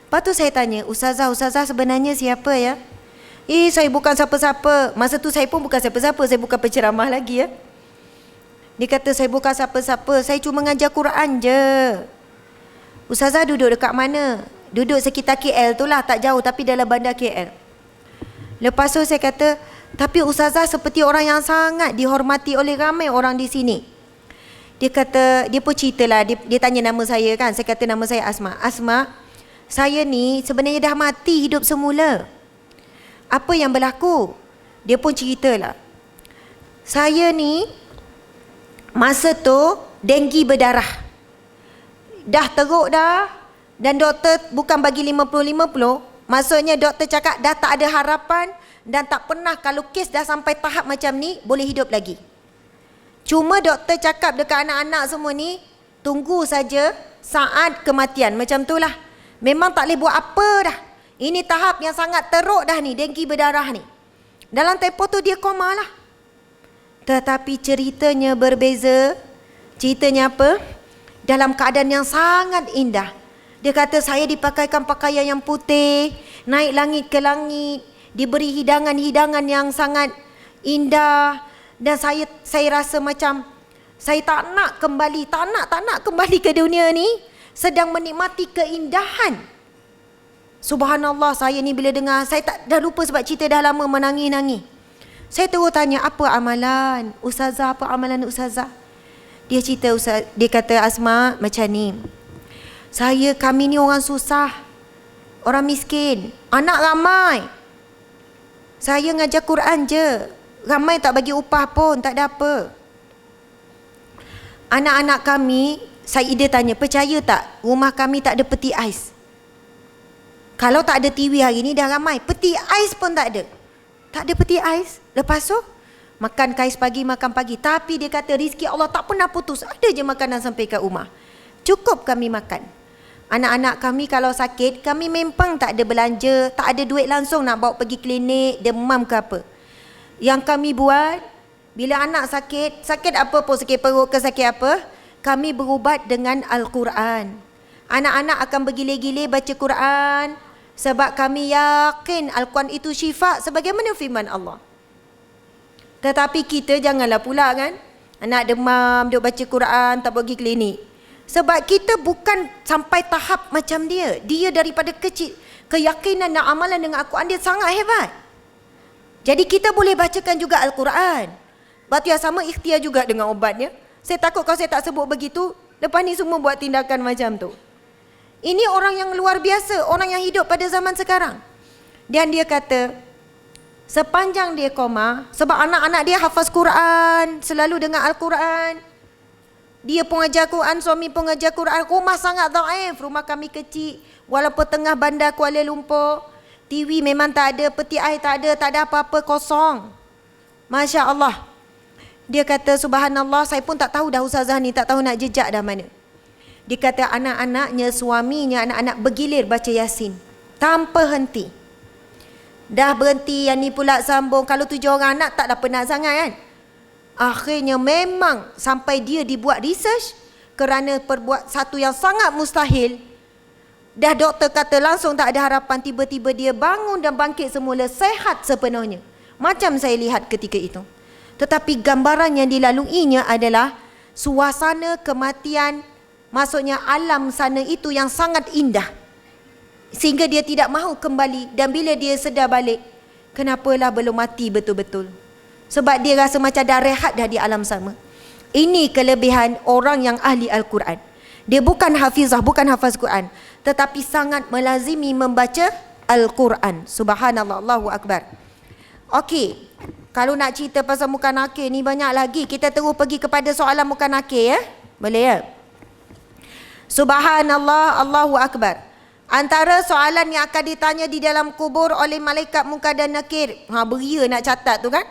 S1: Lepas tu saya tanya, Ustazah sebenarnya siapa ya? Saya bukan siapa-siapa. Masa tu saya pun bukan siapa-siapa, saya bukan penceramah lagi ya. Dia kata, saya bukan siapa-siapa, saya cuma mengajar Quran je. Ustazah duduk dekat mana? Duduk sekitar KL tu lah, tak jauh tapi dalam bandar KL. Lepas tu saya kata, tapi Ustazah seperti orang yang sangat dihormati oleh ramai orang di sini. Dia kata, dia pun ceritalah, dia tanya nama saya kan. Saya kata nama saya Asma. Asma, saya ni sebenarnya dah mati hidup semula. Apa yang berlaku? Dia pun ceritalah. Saya ni masa tu denggi berdarah. Dah teruk dah. Dan doktor bukan bagi 50-50. Maksudnya doktor cakap dah tak ada harapan. Dan tak pernah, kalau kes dah sampai tahap macam ni, boleh hidup lagi. Cuma doktor cakap dekat anak-anak semua ni, tunggu saja saat kematian. Macam tu lah. Memang tak boleh buat apa dah. Ini tahap yang sangat teruk dah ni, denggi berdarah ni. Dalam tempoh tu dia koma lah. Tetapi ceritanya berbeza. Ceritanya apa? Dalam keadaan yang sangat indah. Dia kata saya dipakaikan pakaian yang putih, naik langit ke langit, diberi hidangan-hidangan yang sangat indah. Dan saya rasa macam saya tak nak kembali ke dunia ni, sedang menikmati keindahan. Subhanallah, saya ni bila dengar, saya tak dah lupa sebab cerita dah lama, menangis-nangis. Saya terus tanya, apa amalan Ustazah, apa amalan Ustazah? Dia cerita, dia kata, Asma, macam ni. Kami ni orang susah, orang miskin, anak ramai. Saya ngajar Quran je, ramai tak bagi upah pun, tak ada apa. Anak-anak kami, dia tanya, percaya tak rumah kami tak ada peti ais? Kalau tak ada TV hari ni dah ramai, peti ais pun tak ada. Tak ada peti ais. Lepas tu makan kais pagi, makan pagi. Tapi dia kata rezeki Allah tak pernah putus. Ada je makanan sampai kat rumah. Cukup kami makan. Anak-anak kami kalau sakit, kami memang tak ada belanja, tak ada duit langsung nak bawa pergi klinik, demam ke apa. Yang kami buat, bila anak sakit apa pun, sakit perut ke sakit apa, kami berubat dengan Al-Quran. Anak-anak akan bergile-gile baca Quran, Sebab kami yakin Al-Quran itu syifa sebagaimana firman Allah. Tetapi kita janganlah pula kan, anak demam, duk baca Quran, tak pergi klinik. Sebab kita bukan sampai tahap macam dia. Dia daripada kecil, keyakinan dan amalan dengan Al-Quran dia sangat hebat. Jadi kita boleh bacakan juga Al-Quran. Batu yang sama ikhtiar juga dengan obatnya. Saya takut kalau saya tak sebut begitu, lepas ni semua buat tindakan macam tu. Ini orang yang luar biasa, orang yang hidup pada zaman sekarang. Dan dia kata, sepanjang dia koma, sebab anak-anak dia hafaz Quran, selalu dengar Al-Quran. Dia pengajar Quran, suami pengajar Quran. Rumah sangat dhaif, rumah kami kecil. Walaupun tengah bandar Kuala Lumpur, TV memang tak ada, peti air tak ada apa-apa, kosong. Masya Allah. Dia kata, subhanallah, saya pun tak tahu dah ustazah ni, tak tahu nak jejak dah mana. Dia kata anak-anaknya, suaminya, anak-anak bergilir baca Yasin tanpa henti. Dah berhenti, yang ni pula sambung. Kalau 7 orang anak tak dah penat sangat kan. Akhirnya memang sampai dia dibuat research kerana perbuat satu yang sangat mustahil. Dah doktor kata langsung tak ada harapan, tiba-tiba dia bangun dan bangkit semula sehat sepenuhnya. Macam saya lihat ketika itu. Tetapi gambaran yang dilaluinya adalah suasana kematian, maksudnya alam sana itu yang sangat indah. Sehingga dia tidak mahu kembali. Dan bila dia sedar balik, kenapalah belum mati betul-betul. Sebab dia rasa macam dah rehat dah di alam sama. Ini kelebihan orang yang ahli Al-Quran. Dia bukan hafizah, bukan hafaz Quran, tetapi sangat melazimi membaca Al-Quran. Subhanallah, Allahu Akbar. Okey, kalau nak cerita pasal muka nakir ni banyak lagi. Kita terus pergi kepada soalan muka nakir ya. Boleh ya? Subhanallah, Allahu Akbar. Antara soalan yang akan ditanya di dalam kubur oleh malaikat munkar dan nakir. Beria nak catat tu kan?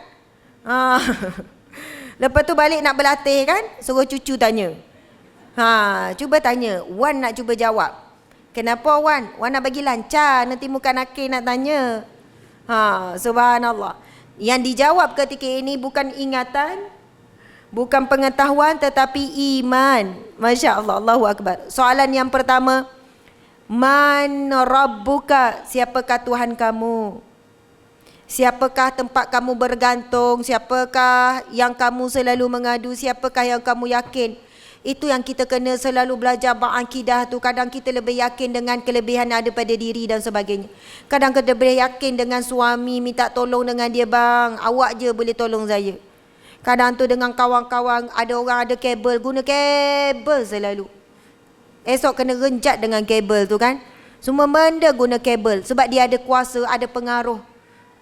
S1: Lepas tu balik nak berlatih kan? Suruh cucu tanya. Cuba tanya. Wan nak cuba jawab. Kenapa Wan? Wan nak bagi lancar. Nanti muka nakir nak tanya. Subhanallah. Yang dijawab ketika ini bukan ingatan, bukan pengetahuan, tetapi iman. Masya Allah, Allahu Akbar. Soalan yang pertama, Man Rabbuka? Siapakah Tuhan kamu? Siapakah tempat kamu bergantung? Siapakah yang kamu selalu mengadu? Siapakah yang kamu yakin? Itu yang kita kena selalu belajar berakidah tu. Kadang kita lebih yakin dengan kelebihan yang ada pada diri dan sebagainya. Kadang kita lebih yakin dengan suami, minta tolong dengan dia, bang, awak je boleh tolong saya. Kadang tu dengan kawan-kawan, ada orang ada kabel, guna kabel selalu. Esok kena renjat dengan kabel tu kan. Semua benda guna kabel. Sebab dia ada kuasa, ada pengaruh.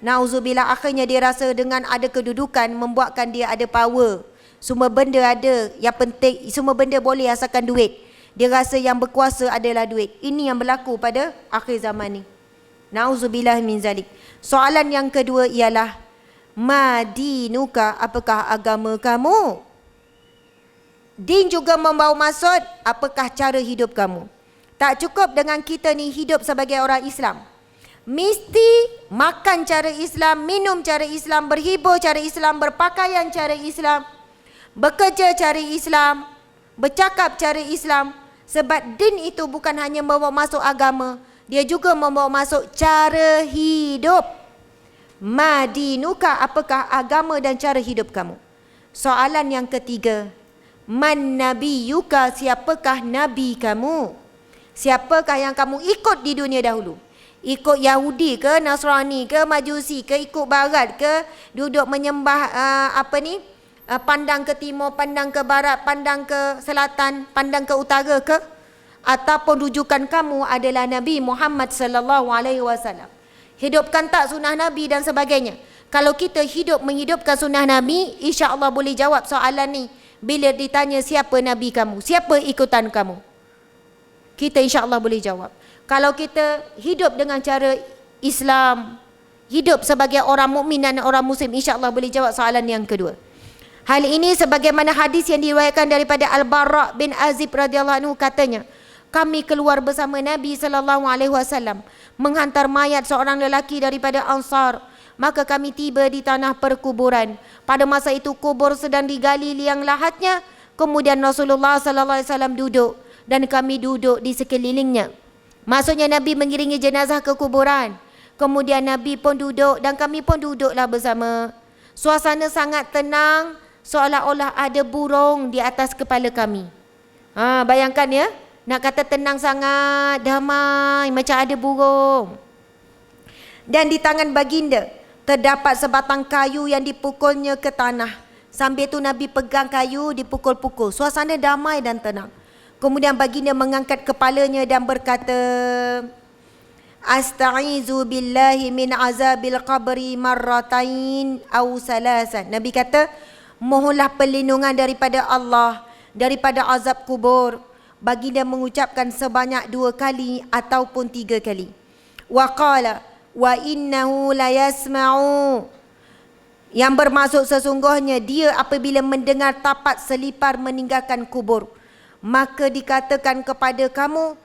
S1: Nauzubillah, akhirnya dia rasa dengan ada kedudukan membuatkan dia ada power. Semua benda ada, yang penting semua benda boleh asalkan duit. Dia rasa yang berkuasa adalah duit. Ini yang berlaku pada akhir zaman ni. Nauzubillah min zalik. Soalan yang kedua ialah, Madinuka? Apakah agama kamu? Din juga membawa maksud, apakah cara hidup kamu? Tak cukup dengan kita ni hidup sebagai orang Islam. Mesti makan cara Islam, minum cara Islam, berhibur cara Islam, berpakaian cara Islam, bekerja cara Islam, bercakap cara Islam. Sebab din itu bukan hanya membawa masuk agama, dia juga membawa masuk cara hidup. Madinuka? Apakah agama dan cara hidup kamu? Soalan yang ketiga, Man nabiyuka? Siapakah nabi kamu? Siapakah yang kamu ikut di dunia dahulu? Ikut Yahudi ke, Nasrani ke, Majusi ke, ikut Barat ke, duduk menyembah pandang ke timur, pandang ke barat, pandang ke selatan, pandang ke utara ke? Ataupun rujukan kamu adalah Nabi Muhammad sallallahu alaihi wasallam? Hidupkan tak sunnah Nabi dan sebagainya? Kalau kita menghidupkan sunnah Nabi, insya-Allah boleh jawab soalan ni. Bila ditanya siapa Nabi kamu, siapa ikutan kamu, kita insya-Allah boleh jawab. Kalau kita hidup dengan cara Islam, hidup sebagai orang mukmin dan orang muslim, insya-Allah boleh jawab soalan yang kedua. Hal ini sebagaimana hadis yang diriwayatkan daripada Al-Bara' bin Azib radhiyallahu anhu, katanya, kami keluar bersama Nabi sallallahu alaihi wasallam menghantar mayat seorang lelaki daripada Ansar. Maka kami tiba di tanah perkuburan. Pada masa itu kubur sedang digali liang lahatnya. Kemudian Rasulullah sallallahu alaihi wasallam duduk dan kami duduk di sekelilingnya. Maksudnya Nabi mengiringi jenazah ke kuburan. Kemudian Nabi pun duduk dan kami pun duduklah bersama. Suasana sangat tenang, seolah-olah ada burung di atas kepala kami. Bayangkan ya, nak kata tenang sangat, damai, macam ada burung. Dan di tangan baginda terdapat sebatang kayu yang dipukulnya ke tanah. Sambil tu Nabi pegang kayu, dipukul-pukul. Suasana damai dan tenang. Kemudian baginda mengangkat kepalanya dan berkata, Asta'izu billahi min azabil qabri marratain aw salasan. Nabi kata, mohonlah perlindungan daripada Allah daripada azab kubur. Baginda mengucapkan sebanyak 2 kali ataupun 3 kali. Wa qala wa innahu la yasma'u, yang bermaksud sesungguhnya dia apabila mendengar tapat selipar meninggalkan kubur, maka dikatakan kepada kamu,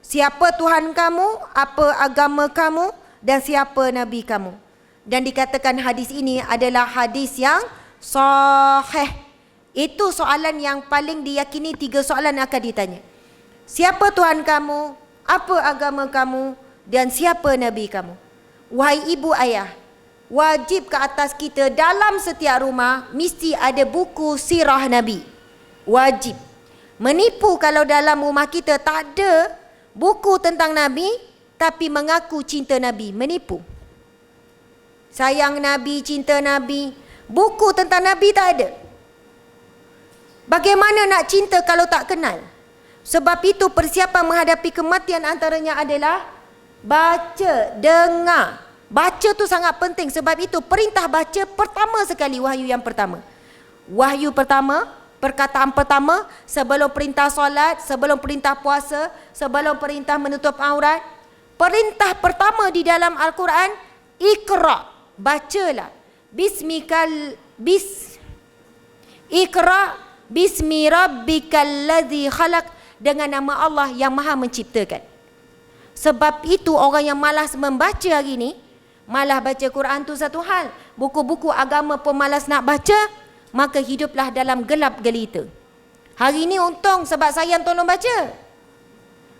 S1: siapa Tuhan kamu, apa agama kamu, dan siapa Nabi kamu. Dan dikatakan hadis ini adalah hadis yang sahih. Itu soalan yang paling diyakini. 3 soalan akan ditanya. Siapa Tuhan kamu, apa agama kamu, dan siapa Nabi kamu. Wahai ibu ayah, wajib ke atas kita dalam setiap rumah mesti ada buku sirah Nabi. Wajib. Menipu kalau dalam rumah kita tak ada buku tentang Nabi tapi mengaku cinta Nabi. Menipu. Sayang Nabi, cinta Nabi, buku tentang Nabi tak ada. Bagaimana nak cinta kalau tak kenal? Sebab itu persiapan menghadapi kematian antaranya adalah baca, dengar. Baca tu sangat penting. Sebab itu perintah baca pertama sekali, wahyu yang pertama. Wahyu pertama, perkataan pertama sebelum perintah solat, sebelum perintah puasa, sebelum perintah menutup aurat. Perintah pertama di dalam Al-Quran, Iqra, bacalah. Iqra bismi rabbikal ladzi khalaq, dengan nama Allah yang Maha menciptakan. Sebab itu orang yang malas membaca hari ini, malas baca Quran tu satu hal, buku-buku agama pun malas nak baca, maka hiduplah dalam gelap gelita. Hari ini untung sebab sayang tolong baca.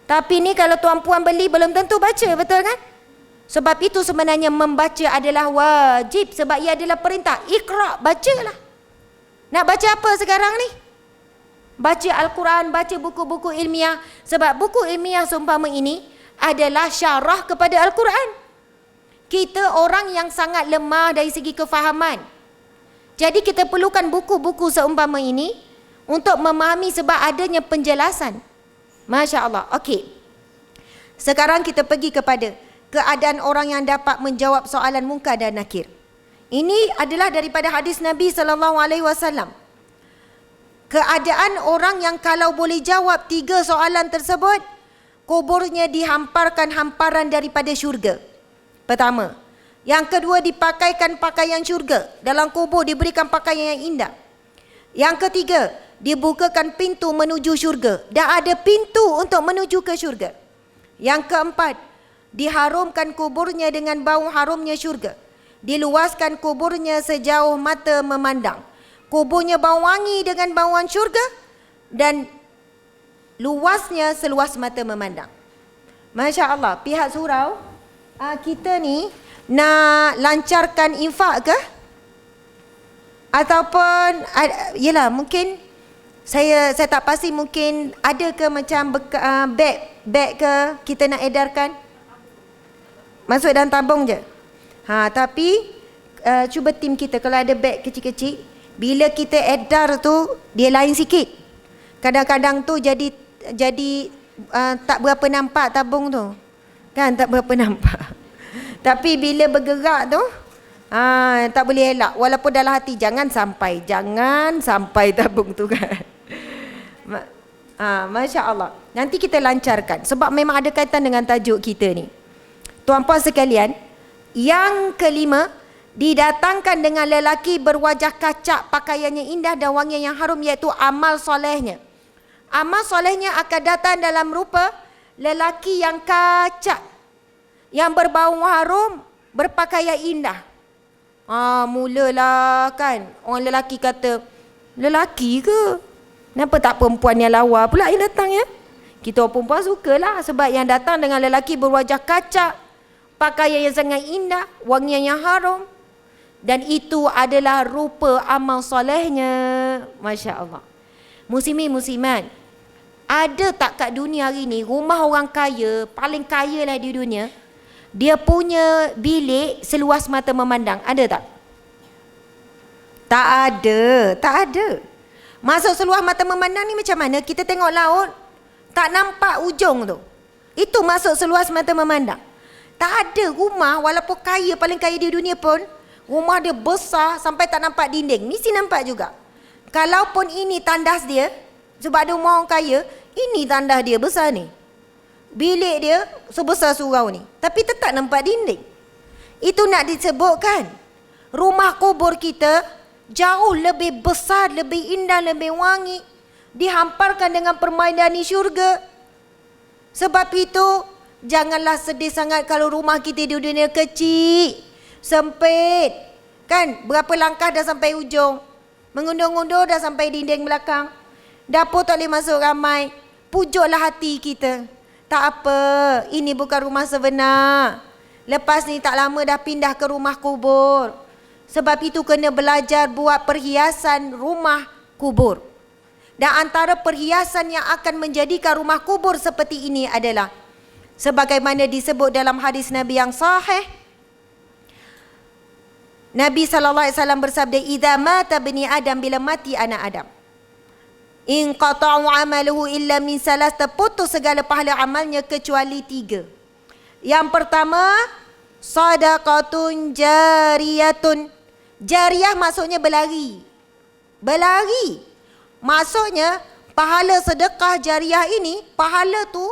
S1: Tapi ni kalau tuan-puan beli belum tentu baca, betul kan? Sebab itu sebenarnya membaca adalah wajib, sebab ia adalah perintah. Iqra, bacalah. Nak baca apa sekarang ni? Baca Al-Quran, baca buku-buku ilmiah. Sebab buku ilmiah seumpama ini adalah syarah kepada Al-Quran. Kita orang yang sangat lemah dari segi kefahaman. Jadi kita perlukan buku-buku seumpama ini untuk memahami sebab adanya penjelasan. Masya Allah. Okey. Sekarang kita pergi kepada keadaan orang yang dapat menjawab soalan munkar dan nakir. Ini adalah daripada hadis Nabi SAW. Keadaan orang yang kalau boleh jawab 3 soalan tersebut, kuburnya dihamparkan hamparan daripada syurga. Pertama. Yang kedua, dipakaikan pakaian syurga. Dalam kubur diberikan pakaian yang indah. Yang ketiga, dibukakan pintu menuju syurga. Dah ada pintu untuk menuju ke syurga. Yang keempat, diharumkan kuburnya dengan bau harumnya syurga. Diluaskan kuburnya sejauh mata memandang. Kuburnya bau wangi dengan bauan syurga dan luasnya seluas mata memandang. Masya Allah, pihak surau, kita ni nak lancarkan infak ke? Ataupun, yelah mungkin saya tak pasti, mungkin ada ke macam beg ke kita nak edarkan? Masuk dalam tabung je. Tapi cuba tim kita kalau ada beg kecil-kecil, bila kita edar tu dia lain sikit. Kadang-kadang tu jadi tak berapa nampak tabung tu. Kan tak berapa nampak. Tapi bila bergerak tu tak boleh elak. Walaupun dalam hati jangan sampai tabung tu kan. Masya Allah. Nanti kita lancarkan sebab memang ada kaitan dengan tajuk kita ni. Tuan-puan sekalian, yang kelima, didatangkan dengan lelaki berwajah kacak, pakaiannya indah dan wangi yang harum, iaitu amal solehnya. Amal solehnya akan datang dalam rupa lelaki yang kacak, yang berbau harum, berpakaian indah. Mulalah kan orang lelaki kata, lelaki ke? Kenapa tak perempuan yang lawa pula yang datang ya? Kita orang perempuan sukalah sebab yang datang dengan lelaki berwajah kaca, pakaian yang sangat indah, wangian yang harum. Dan itu adalah rupa amal solehnya. Masya Allah. Muslimin muslimat, ada tak kat dunia hari ni rumah orang kaya, paling kaya lah di dunia, dia punya bilik seluas mata memandang? Ada tak? Tak ada. Tak ada. Masuk seluas mata memandang ni macam mana? Kita tengok laut, tak nampak ujung tu. Itu masuk seluas mata memandang. Tak ada rumah, walaupun kaya, paling kaya di dunia pun, rumah dia besar sampai tak nampak dinding. Mesti nampak juga. Kalaupun ini tandas dia, sebab ada rumah orang kaya, ini tandas dia besar ni. Bilik dia sebesar surau ni. Tapi tetap nampak dinding. Itu nak disebutkan rumah kubur kita jauh lebih besar, lebih indah, lebih wangi. Dihamparkan dengan permaidani syurga. Sebab itu, janganlah sedih sangat kalau rumah kita di dunia kecil, sempit. Kan, berapa langkah dah sampai ujung. Mengundur-undur dah sampai dinding belakang. Dapur tak boleh masuk ramai. Pujuklah hati kita. Tak apa, ini bukan rumah sebenar. Lepas ni tak lama dah pindah ke rumah kubur. Sebab itu kena belajar buat perhiasan rumah kubur. Dan antara perhiasan yang akan menjadikan rumah kubur seperti ini adalah sebagaimana disebut dalam hadis Nabi yang sahih. Nabi SAW bersabda, "Idza mata bani Adam, bila mati anak Adam, in qata'u amaluhu illa min salas, terputus segala pahala amalnya kecuali 3. Yang pertama, sadaqatun jariyatun." Jariyah maksudnya berlari. Berlari. Maksudnya pahala sedekah jariyah ini, pahala tu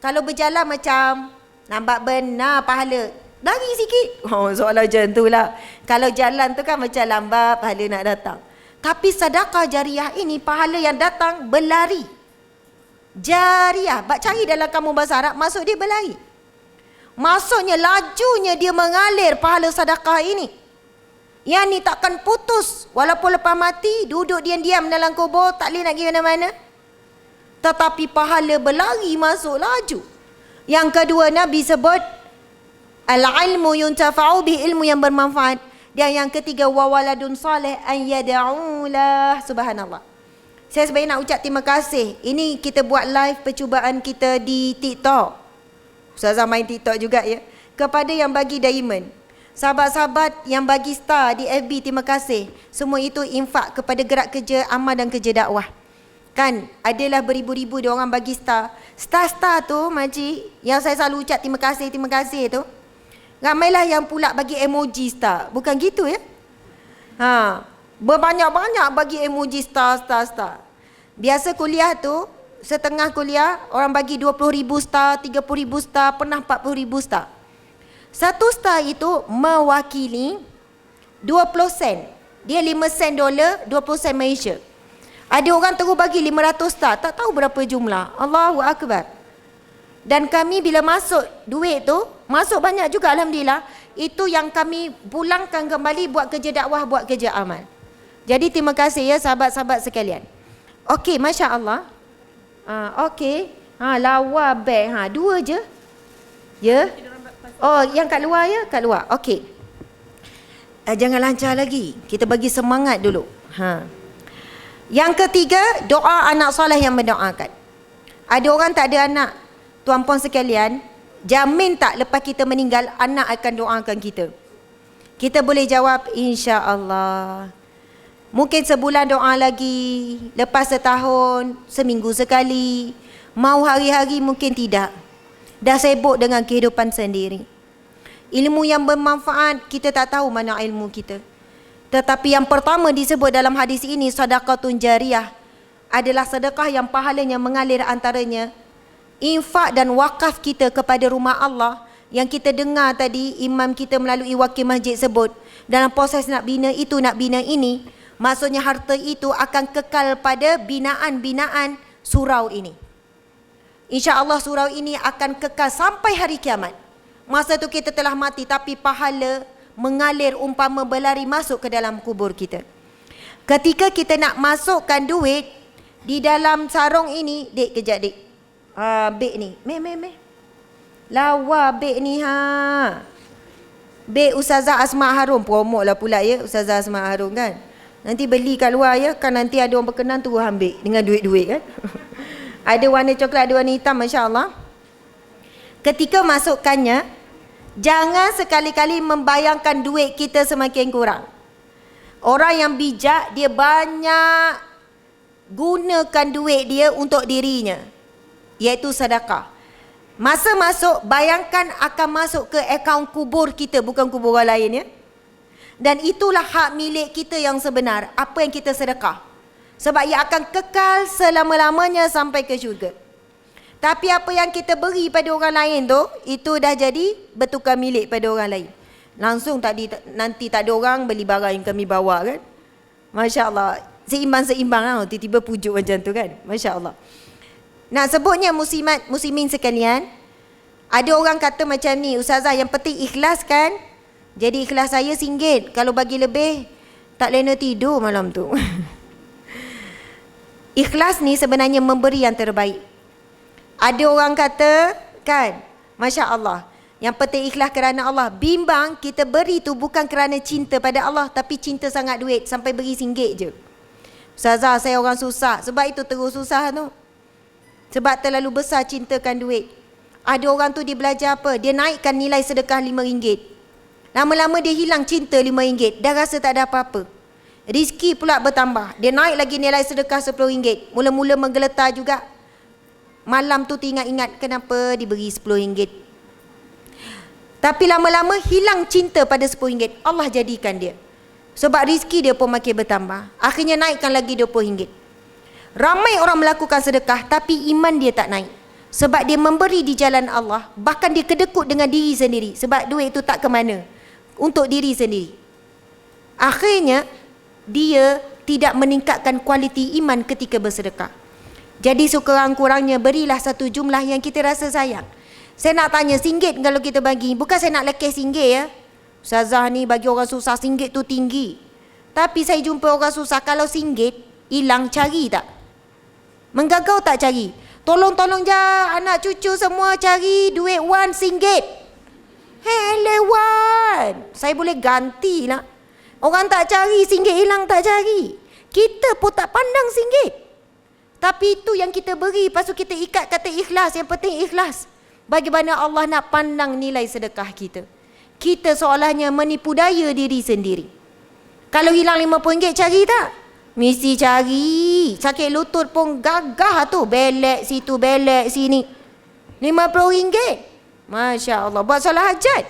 S1: kalau berjalan macam nampak benar pahala. Lari sikit. Oh, soalan macam tu lah. Kalau jalan tu kan macam lambat, pahala nak datang. Tapi sedekah jariyah ini, pahala yang datang berlari. Jariyah, cari dalam kamus bahasa Arab, maksud dia berlari. Maksudnya lajunya dia mengalir pahala sedekah ini. Yang ni takkan putus. Walaupun lepas mati, duduk diam-diam dalam kubur, tak boleh nak pergi mana-mana. Tetapi pahala berlari masuk laju. Yang kedua, Nabi sebut al-ilmu yuntafa'u bi, ilmu yang bermanfaat. Dan yang ketiga, wa waladun salih an yad'ulah. Subhanallah. Saya sebenarnya nak ucap terima kasih. Ini kita buat live percubaan kita di TikTok. Ustazah main TikTok juga ya. Kepada yang bagi diamond, sahabat-sahabat yang bagi star di FB, terima kasih. Semua itu infak kepada gerak kerja amal dan kerja dakwah. Kan adalah beribu-ribu dia orang bagi star. Star-star tu makcik, yang saya selalu ucap terima kasih tu, ramailah yang pula bagi emoji star. Bukan gitu ya. Berbanyak-banyak bagi emoji star. Biasa kuliah tu, setengah kuliah orang bagi 20,000 star, 30,000 star, pernah 40,000 star. Satu star itu mewakili 20 sen. Dia 5 sen dolar, 20 sen Malaysia. Ada orang terus bagi 500 star, tak tahu berapa jumlah. Allahu Akbar. Dan kami bila masuk duit tu, masuk banyak juga alhamdulillah. Itu yang kami pulangkan kembali buat kerja dakwah, buat kerja amal. Jadi terima kasih ya sahabat-sahabat sekalian. Okey, masya-Allah. Okey. Lawa beg. 2 je. Ya. Oh, yang kat luar ya, kat luar. Okey. Jangan lancar lagi. Kita bagi semangat dulu. Yang ketiga, doa anak soleh yang mendoakan. Ada orang tak ada anak. Tuan-puan sekalian, jamin tak lepas kita meninggal, anak akan doakan kita? Kita boleh jawab, insya-Allah. Mungkin sebulan doa lagi, lepas setahun, seminggu sekali. Mau hari-hari mungkin tidak. Dah sibuk dengan kehidupan sendiri. Ilmu yang bermanfaat, kita tak tahu mana ilmu kita. Tetapi yang pertama disebut dalam hadis ini, sedekahun jariyah, adalah sedekah yang pahalanya mengalir antaranya infak dan wakaf kita kepada rumah Allah. Yang kita dengar tadi, imam kita melalui wakil masjid sebut, dalam proses nak bina itu, nak bina ini, maksudnya harta itu akan kekal pada binaan-binaan surau ini. InsyaAllah surau ini akan kekal sampai hari kiamat. Masa tu kita telah mati, tapi pahala mengalir umpama berlari masuk ke dalam kubur kita. Ketika kita nak masukkan duit di dalam sarung ini, dek kejap dek, Beg ni. Meh. Lawa beg ni ha. Beg Ustazah Asma Harun. Promote lah pula ya Ustazah Asma Harun kan. Nanti beli kat luar ya. Kan nanti ada orang berkenan tu ambil. Dengan duit-duit kan. Ada warna coklat, ada warna hitam, Masya Allah. Ketika masukkannya, jangan sekali-kali membayangkan duit kita semakin kurang. Orang yang bijak, dia banyak gunakan duit dia untuk dirinya, iaitu sedekah. Masa masuk, bayangkan akan masuk ke akaun kubur kita, bukan kubur orang lain ya. Dan itulah hak milik kita yang sebenar, apa yang kita sedekah. Sebab ia akan kekal selama-lamanya sampai ke syurga. Tapi apa yang kita beri pada orang lain tu, itu dah jadi bertukar milik pada orang lain. Langsung nanti tak ada orang beli barang yang kami bawa kan. Masya Allah. Seimbang-seimbang lah. Tiba-tiba pujuk macam tu kan. Masya Allah. Nak sebutnya muslimin sekalian, ada orang kata macam ni, Ustazah yang penting ikhlas kan. Jadi ikhlas saya RM1. Kalau bagi lebih, tak lena tidur malam tu. Ikhlas ni sebenarnya memberi yang terbaik. Ada orang kata kan, Masya Allah, yang penting ikhlas kerana Allah. Bimbang kita beri tu bukan kerana cinta pada Allah, tapi cinta sangat duit, sampai beri RM1 je. Ustazah saya orang susah, sebab itu terus susah tu. Sebab terlalu besar cintakan duit. Ada orang tu dia belajar apa, dia naikkan nilai sedekah RM5. Lama-lama dia hilang cinta RM5, dah rasa tak ada apa-apa. Rizki pula bertambah, dia naik lagi nilai sedekah RM10. Mula-mula menggeletar juga. Malam tu ingat-ingat kenapa diberi RM10. Tapi lama-lama hilang cinta pada RM10. Allah jadikan dia. Sebab rizki dia pun makin bertambah. Akhirnya naikkan lagi RM20. Ramai orang melakukan sedekah tapi iman dia tak naik. Sebab dia memberi di jalan Allah, bahkan dia kedekut dengan diri sendiri. Sebab duit itu tak ke mana, untuk diri sendiri. Akhirnya dia tidak meningkatkan kualiti iman ketika bersedekah. Jadi sekurang-kurangnya berilah satu jumlah yang kita rasa sayang. Saya nak tanya, RM1 kalau kita bagi, bukan saya nak lekeh RM1 ya. Ustazah ni bagi orang susah RM1 tu tinggi. Tapi saya jumpa orang susah, kalau RM1 hilang cari tak? Menggagau tak cari? Tolong-tolong je anak cucu semua cari duit wan RM1. Hele wan, saya boleh ganti lah. Orang tak cari, RM1 hilang tak cari. Kita pun tak pandang RM1. Tapi itu yang kita beri, lepas tu kita ikat kata ikhlas. Yang penting ikhlas. Bagaimana Allah nak pandang nilai sedekah kita? Kita seolahnya menipu daya diri sendiri. Kalau hilang RM50 cari tak? Mesti cari. Sakit lutut pun gagah tu. Belek situ, belek sini. RM50. Masya Allah. Buat solat hajat.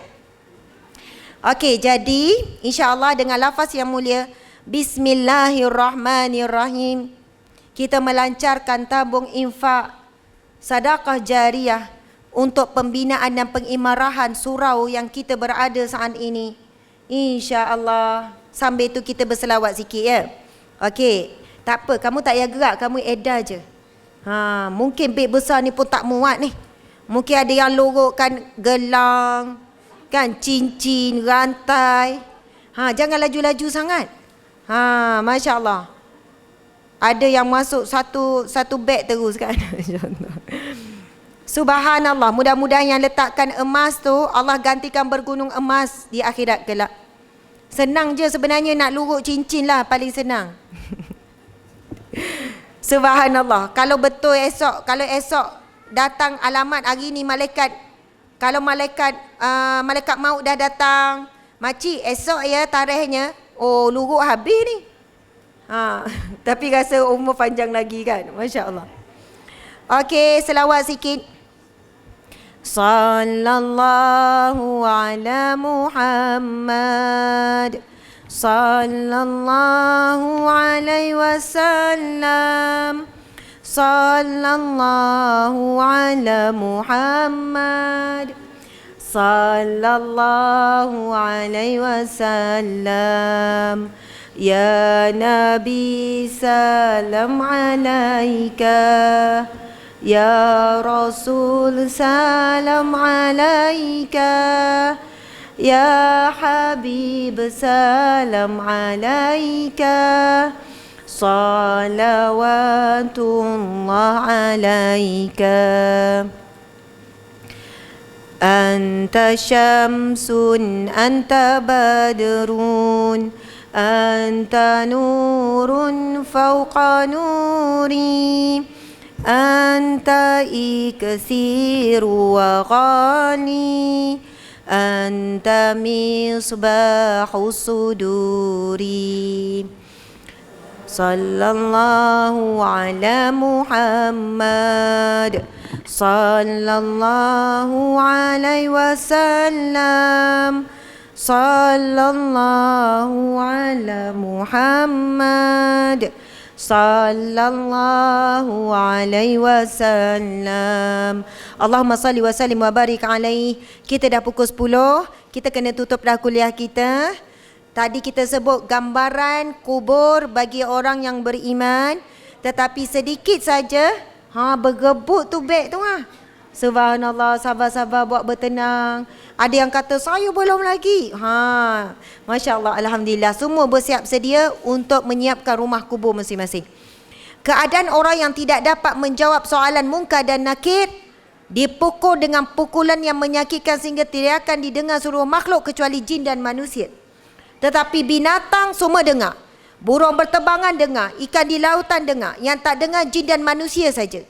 S1: Okey, jadi insya-Allah dengan lafaz yang mulia Bismillahirrahmanirrahim, kita melancarkan tabung infak sedekah jariah untuk pembinaan dan pengimarahan surau yang kita berada saat ini. Insya-Allah. Sambil tu kita berselawat sikit ya. Okey, tak apa, kamu tak payah gerak, kamu edar je. Mungkin beg besar ni pun tak muat ni. Mungkin ada yang lorokkan gelang, kan, cincin, rantai. Jangan laju-laju sangat. Masya Allah. Ada yang masuk satu beg terus kan. Subhanallah. Mudah-mudahan yang letakkan emas tu Allah gantikan bergunung emas di akhirat kelak. Senang je sebenarnya nak luruk cincin lah, paling senang. Subhanallah. Kalau betul esok, kalau esok datang alamat hari ni malaikat, kalau malaikat maut dah datang, makcik esok ya tarikhnya, oh luruk habis ni. Tapi rasa umur panjang lagi kan. Masya Allah. Okey, selawat sikit. Sallallahu ala Muhammad, sallallahu alaihi wasallam, sallallahu ala Muhammad, sallallahu alaihi wasallam. Ya Nabi salam alaika, ya Rasul salam alaika, ya Habib salam alaika, salawatullah alaika. Anta syamsun, anta badrun, anta nurun fawqa nuri, anta iksiru wa ghani, anta misbahu suduri. Sallallahu ala Muhammad, sallallahu alaihi wasallam, sallallahu ala Muhammad, sallallahu alaihi wasallam. Allahumma salli wa sallim wa barik alaihi. Kita dah pukul 10, kita kena tutup dah kuliah kita. Tadi kita sebut gambaran kubur bagi orang yang beriman, tetapi sedikit saja bergebuk tu beg tu Subhanallah, sabar-sabar buat bertenang. Ada yang kata saya belum lagi. Masya-Allah, alhamdulillah semua bersiap sedia untuk menyiapkan rumah kubur masing-masing. Keadaan orang yang tidak dapat menjawab soalan munkar dan nakir dipukul dengan pukulan yang menyakitkan sehingga tidak akan didengar seluruh makhluk kecuali jin dan manusia. Tetapi binatang semua dengar. Burung berterbangan dengar, ikan di lautan dengar. Yang tak dengar jin dan manusia saja.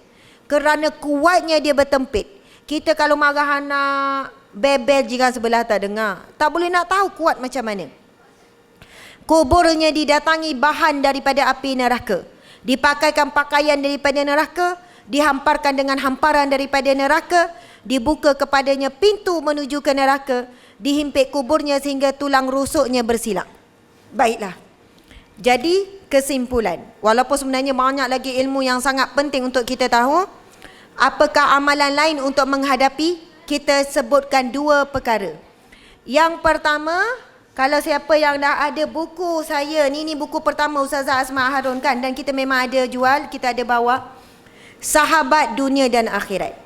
S1: Kerana kuatnya dia bertempit. Kita kalau marah anak, bebel jiran sebelah tak dengar. Tak boleh nak tahu kuat macam mana. Kuburnya didatangi bahan daripada api neraka. Dipakaikan pakaian daripada neraka. Dihamparkan dengan hamparan daripada neraka. Dibuka kepadanya pintu menuju ke neraka. Dihimpit kuburnya sehingga tulang rusuknya bersilang. Baiklah. Jadi kesimpulan, walaupun sebenarnya banyak lagi ilmu yang sangat penting untuk kita tahu, apakah amalan lain untuk menghadapi? Kita sebutkan 2 perkara. Yang pertama, kalau siapa yang dah ada buku saya, ni buku pertama Ustazah Asma Harun kan, dan kita memang ada jual, kita ada bawa, Sahabat Dunia dan Akhirat.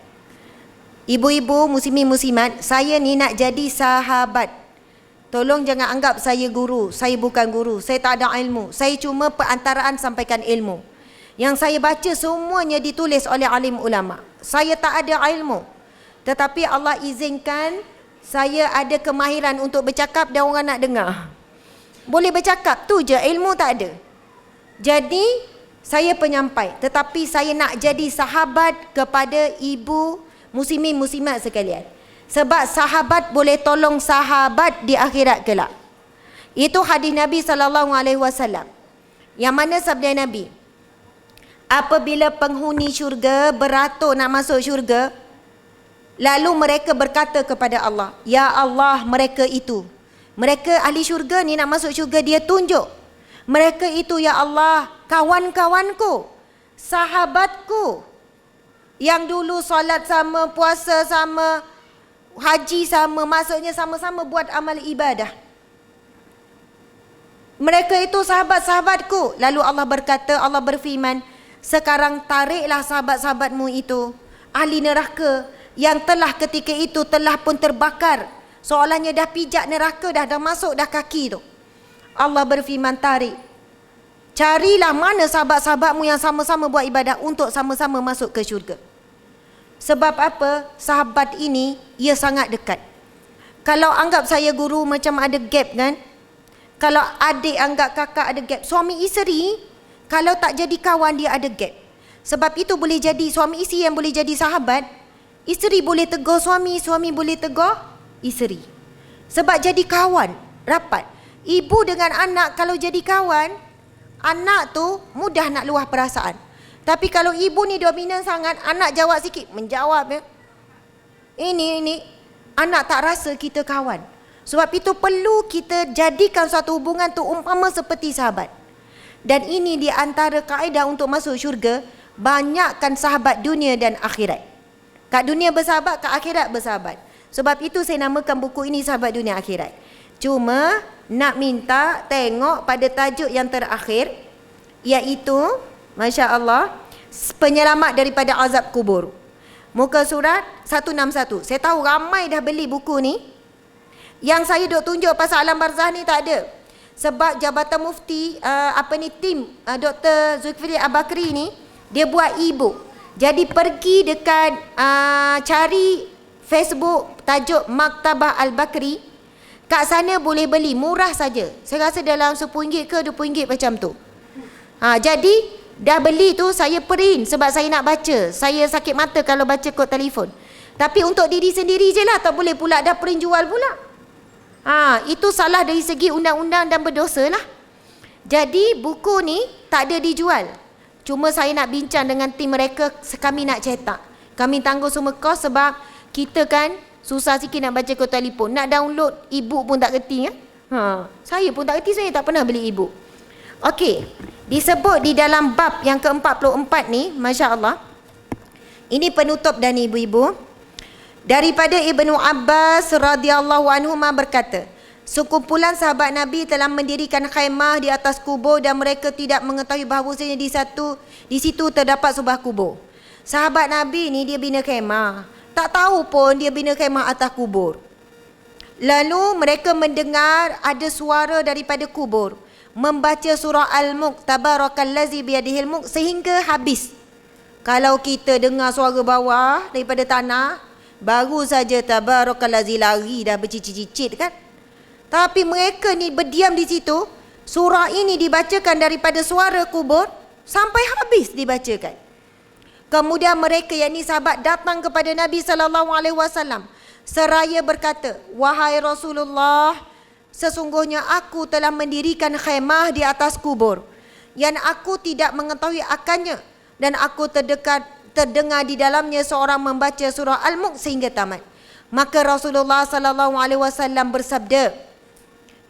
S1: Ibu-ibu, muslimin muslimat, saya ni nak jadi sahabat. Tolong jangan anggap saya guru. Saya bukan guru. Saya tak ada ilmu. Saya cuma perantaraan sampaikan ilmu. Yang saya baca semuanya ditulis oleh alim ulama. Saya tak ada ilmu. Tetapi Allah izinkan saya ada kemahiran untuk bercakap dan orang nak dengar. Boleh bercakap, tu je, ilmu tak ada. Jadi, saya penyampai. Tetapi saya nak jadi sahabat kepada ibu muslimin muslimat sekalian. Sebab sahabat boleh tolong sahabat di akhirat kelak. Itu hadis Nabi SAW. Yang mana sabda Nabi, apabila penghuni syurga beratur nak masuk syurga, lalu mereka berkata kepada Allah, ya Allah, mereka itu, mereka ahli syurga ni nak masuk syurga, dia tunjuk mereka itu, ya Allah, kawan-kawanku, sahabatku, yang dulu solat sama, puasa sama, haji sama, maksudnya sama-sama buat amal ibadah. Mereka itu sahabat-sahabatku. Lalu Allah berkata, Allah berfirman, sekarang tariklah sahabat-sahabatmu itu, ahli neraka, yang telah ketika itu telah pun terbakar. Soalannya dah pijak neraka, dah masuk dah kaki tu. Allah berfirman, tarik. Carilah mana sahabat-sahabatmu yang sama-sama buat ibadah untuk sama-sama masuk ke syurga. Sebab apa? Sahabat ini, ia sangat dekat. Kalau anggap saya guru macam ada gap kan? Kalau adik anggap kakak ada gap. Suami isteri, kalau tak jadi kawan dia ada gap. Sebab itu boleh jadi suami isteri yang boleh jadi sahabat. Isteri boleh tegur suami, suami boleh tegur isteri. Sebab jadi kawan, rapat. Ibu dengan anak kalau jadi kawan, anak tu mudah nak luah perasaan. Tapi kalau ibu ni dominan sangat, anak jawab sikit, menjawab ya. Ini anak tak rasa kita kawan. Sebab itu perlu kita jadikan suatu hubungan tu umpama seperti sahabat. Dan ini di antara kaedah untuk masuk syurga, banyakkan sahabat dunia dan akhirat. Kat dunia bersahabat, kat akhirat bersahabat. Sebab itu saya namakan buku ini Sahabat Dunia Akhirat. Cuma nak minta tengok pada tajuk yang terakhir, iaitu Masya Allah, penyelamat daripada azab kubur. Muka surat 161. Saya tahu ramai dah beli buku ni. Yang saya duk tunjuk pasal alam barzah ni tak ada. Sebab Jabatan Mufti tim Dr. Zulkifli Al-Bakri ni dia buat e-book. Jadi pergi dekat cari Facebook tajuk Maktabah Al-Bakri. Kat sana boleh beli murah saja. Saya rasa dalam RM10 ke RM20 macam tu. Jadi dah beli tu saya print sebab saya nak baca. Saya sakit mata kalau baca kod telefon. Tapi untuk diri sendiri je lah, tak boleh pula dah print jual pula. Itu salah dari segi undang-undang dan berdosa lah. Jadi buku ni tak ada dijual. Cuma saya nak bincang dengan tim mereka, kami nak cetak. Kami tangguh semua kos sebab kita kan susah sikit nak baca kod telefon. Nak download e-book pun tak kerti. Saya pun tak kerti, saya tak pernah beli e-book. Okey, disebut di dalam bab yang ke-44 ni, Masya Allah. Ini penutup dan ibu-ibu. Daripada Ibnu Abbas radhiyallahu anhuma berkata, sekumpulan sahabat Nabi telah mendirikan khaimah di atas kubur dan mereka tidak mengetahui bahawasanya di situ terdapat sebuah kubur. Sahabat Nabi ni dia bina khaimah, tak tahu pun dia bina khaimah atas kubur. Lalu mereka mendengar ada suara daripada kubur membaca surah Al-Mulk, tabarakallazi biyadihil mulk sehingga habis. Kalau kita dengar suara bawah daripada tanah, baru saja tabarakallazi lari dah bercicit-cicit kan. Tapi mereka ni berdiam di situ, surah ini dibacakan daripada suara kubur sampai habis dibacakan. Kemudian mereka, yakni sahabat, datang kepada Nabi SAW seraya berkata, wahai Rasulullah, sesungguhnya aku telah mendirikan khemah di atas kubur yang aku tidak mengetahui akannya, dan aku terdengar di dalamnya seorang membaca surah Al-Mulk sehingga tamat. Maka Rasulullah SAW bersabda,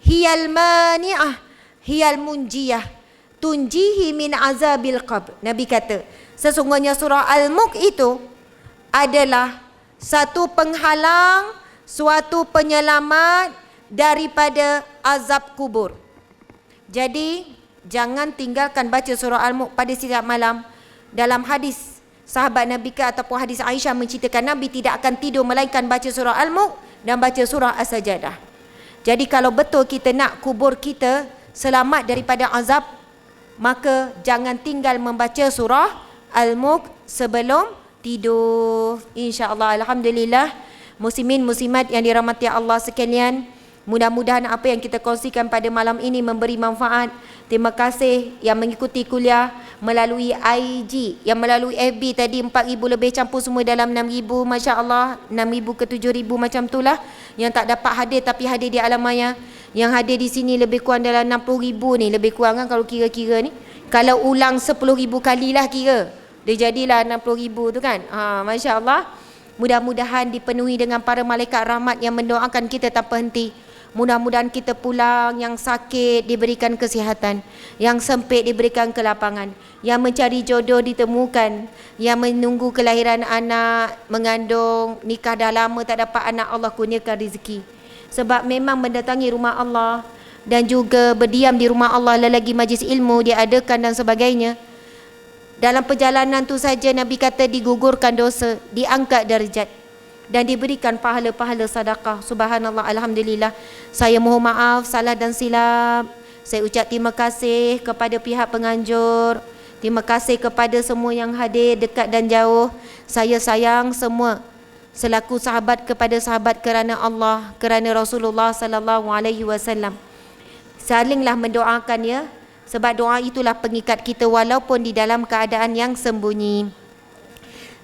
S1: hiyal mani'ah hiyal munjiyah tunjihi min azabil qabr. Nabi kata, sesungguhnya surah Al-Mulk itu adalah satu penghalang, suatu penyelamat daripada azab kubur. Jadi jangan tinggalkan baca surah Al-Mulk pada setiap malam. Dalam hadis sahabat Nabi ke ataupun hadis Aisyah menceritakan Nabi tidak akan tidur melainkan baca surah Al-Mulk dan baca surah As-Sajadah. Jadi kalau betul kita nak kubur kita selamat daripada azab, maka jangan tinggal membaca surah Al-Mulk sebelum tidur. InsyaAllah. Alhamdulillah, muslimin muslimat yang dirahmati Allah sekalian, mudah-mudahan apa yang kita kongsikan pada malam ini memberi manfaat. Terima kasih yang mengikuti kuliah melalui IG, yang melalui FB tadi 4,000 lebih campur semua dalam 6,000. Masya Allah, 6,000 ke 7,000 macam itulah. Yang tak dapat hadir tapi hadir di alam maya. Yang hadir di sini lebih kurang dalam 60,000 ni, lebih kurang kan kalau kira-kira ni. Kalau ulang 10,000 kali lah kira, dia jadilah 60,000 tu kan. Masya Allah. Mudah-mudahan dipenuhi dengan para malaikat rahmat yang mendoakan kita tanpa henti. Mudah-mudahan kita pulang, yang sakit diberikan kesihatan, yang sempit diberikan kelapangan, yang mencari jodoh ditemukan, yang menunggu kelahiran anak, mengandung, nikah dah lama tak dapat anak, Allah kurniakan rezeki. Sebab memang mendatangi rumah Allah dan juga berdiam di rumah Allah, lagi majlis ilmu diadakan dan sebagainya. Dalam perjalanan tu saja Nabi kata digugurkan dosa, diangkat darjat dan diberikan pahala-pahala sedekah. Subhanallah, alhamdulillah. Saya mohon maaf salah dan silap. Saya ucap terima kasih kepada pihak penganjur. Terima kasih kepada semua yang hadir dekat dan jauh. Saya sayang semua selaku sahabat kepada sahabat kerana Allah, kerana Rasulullah sallallahu alaihi wasallam. Salinglah mendoakan ya, sebab doa itulah pengikat kita walaupun di dalam keadaan yang sembunyi.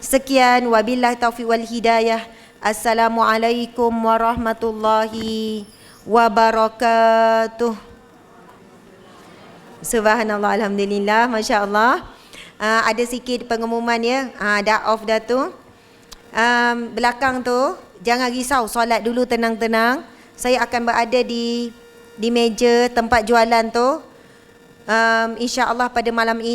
S1: Sekian, wabillahi taufiq wal hidayah. Assalamualaikum warahmatullahi wabarakatuh. Subhanallah, alhamdulillah, Masya Allah. Ada sikit pengumuman ya. Dah off dah tu. Belakang tu jangan risau, solat dulu tenang-tenang. Saya akan berada di meja tempat jualan tu. InsyaAllah pada malam ini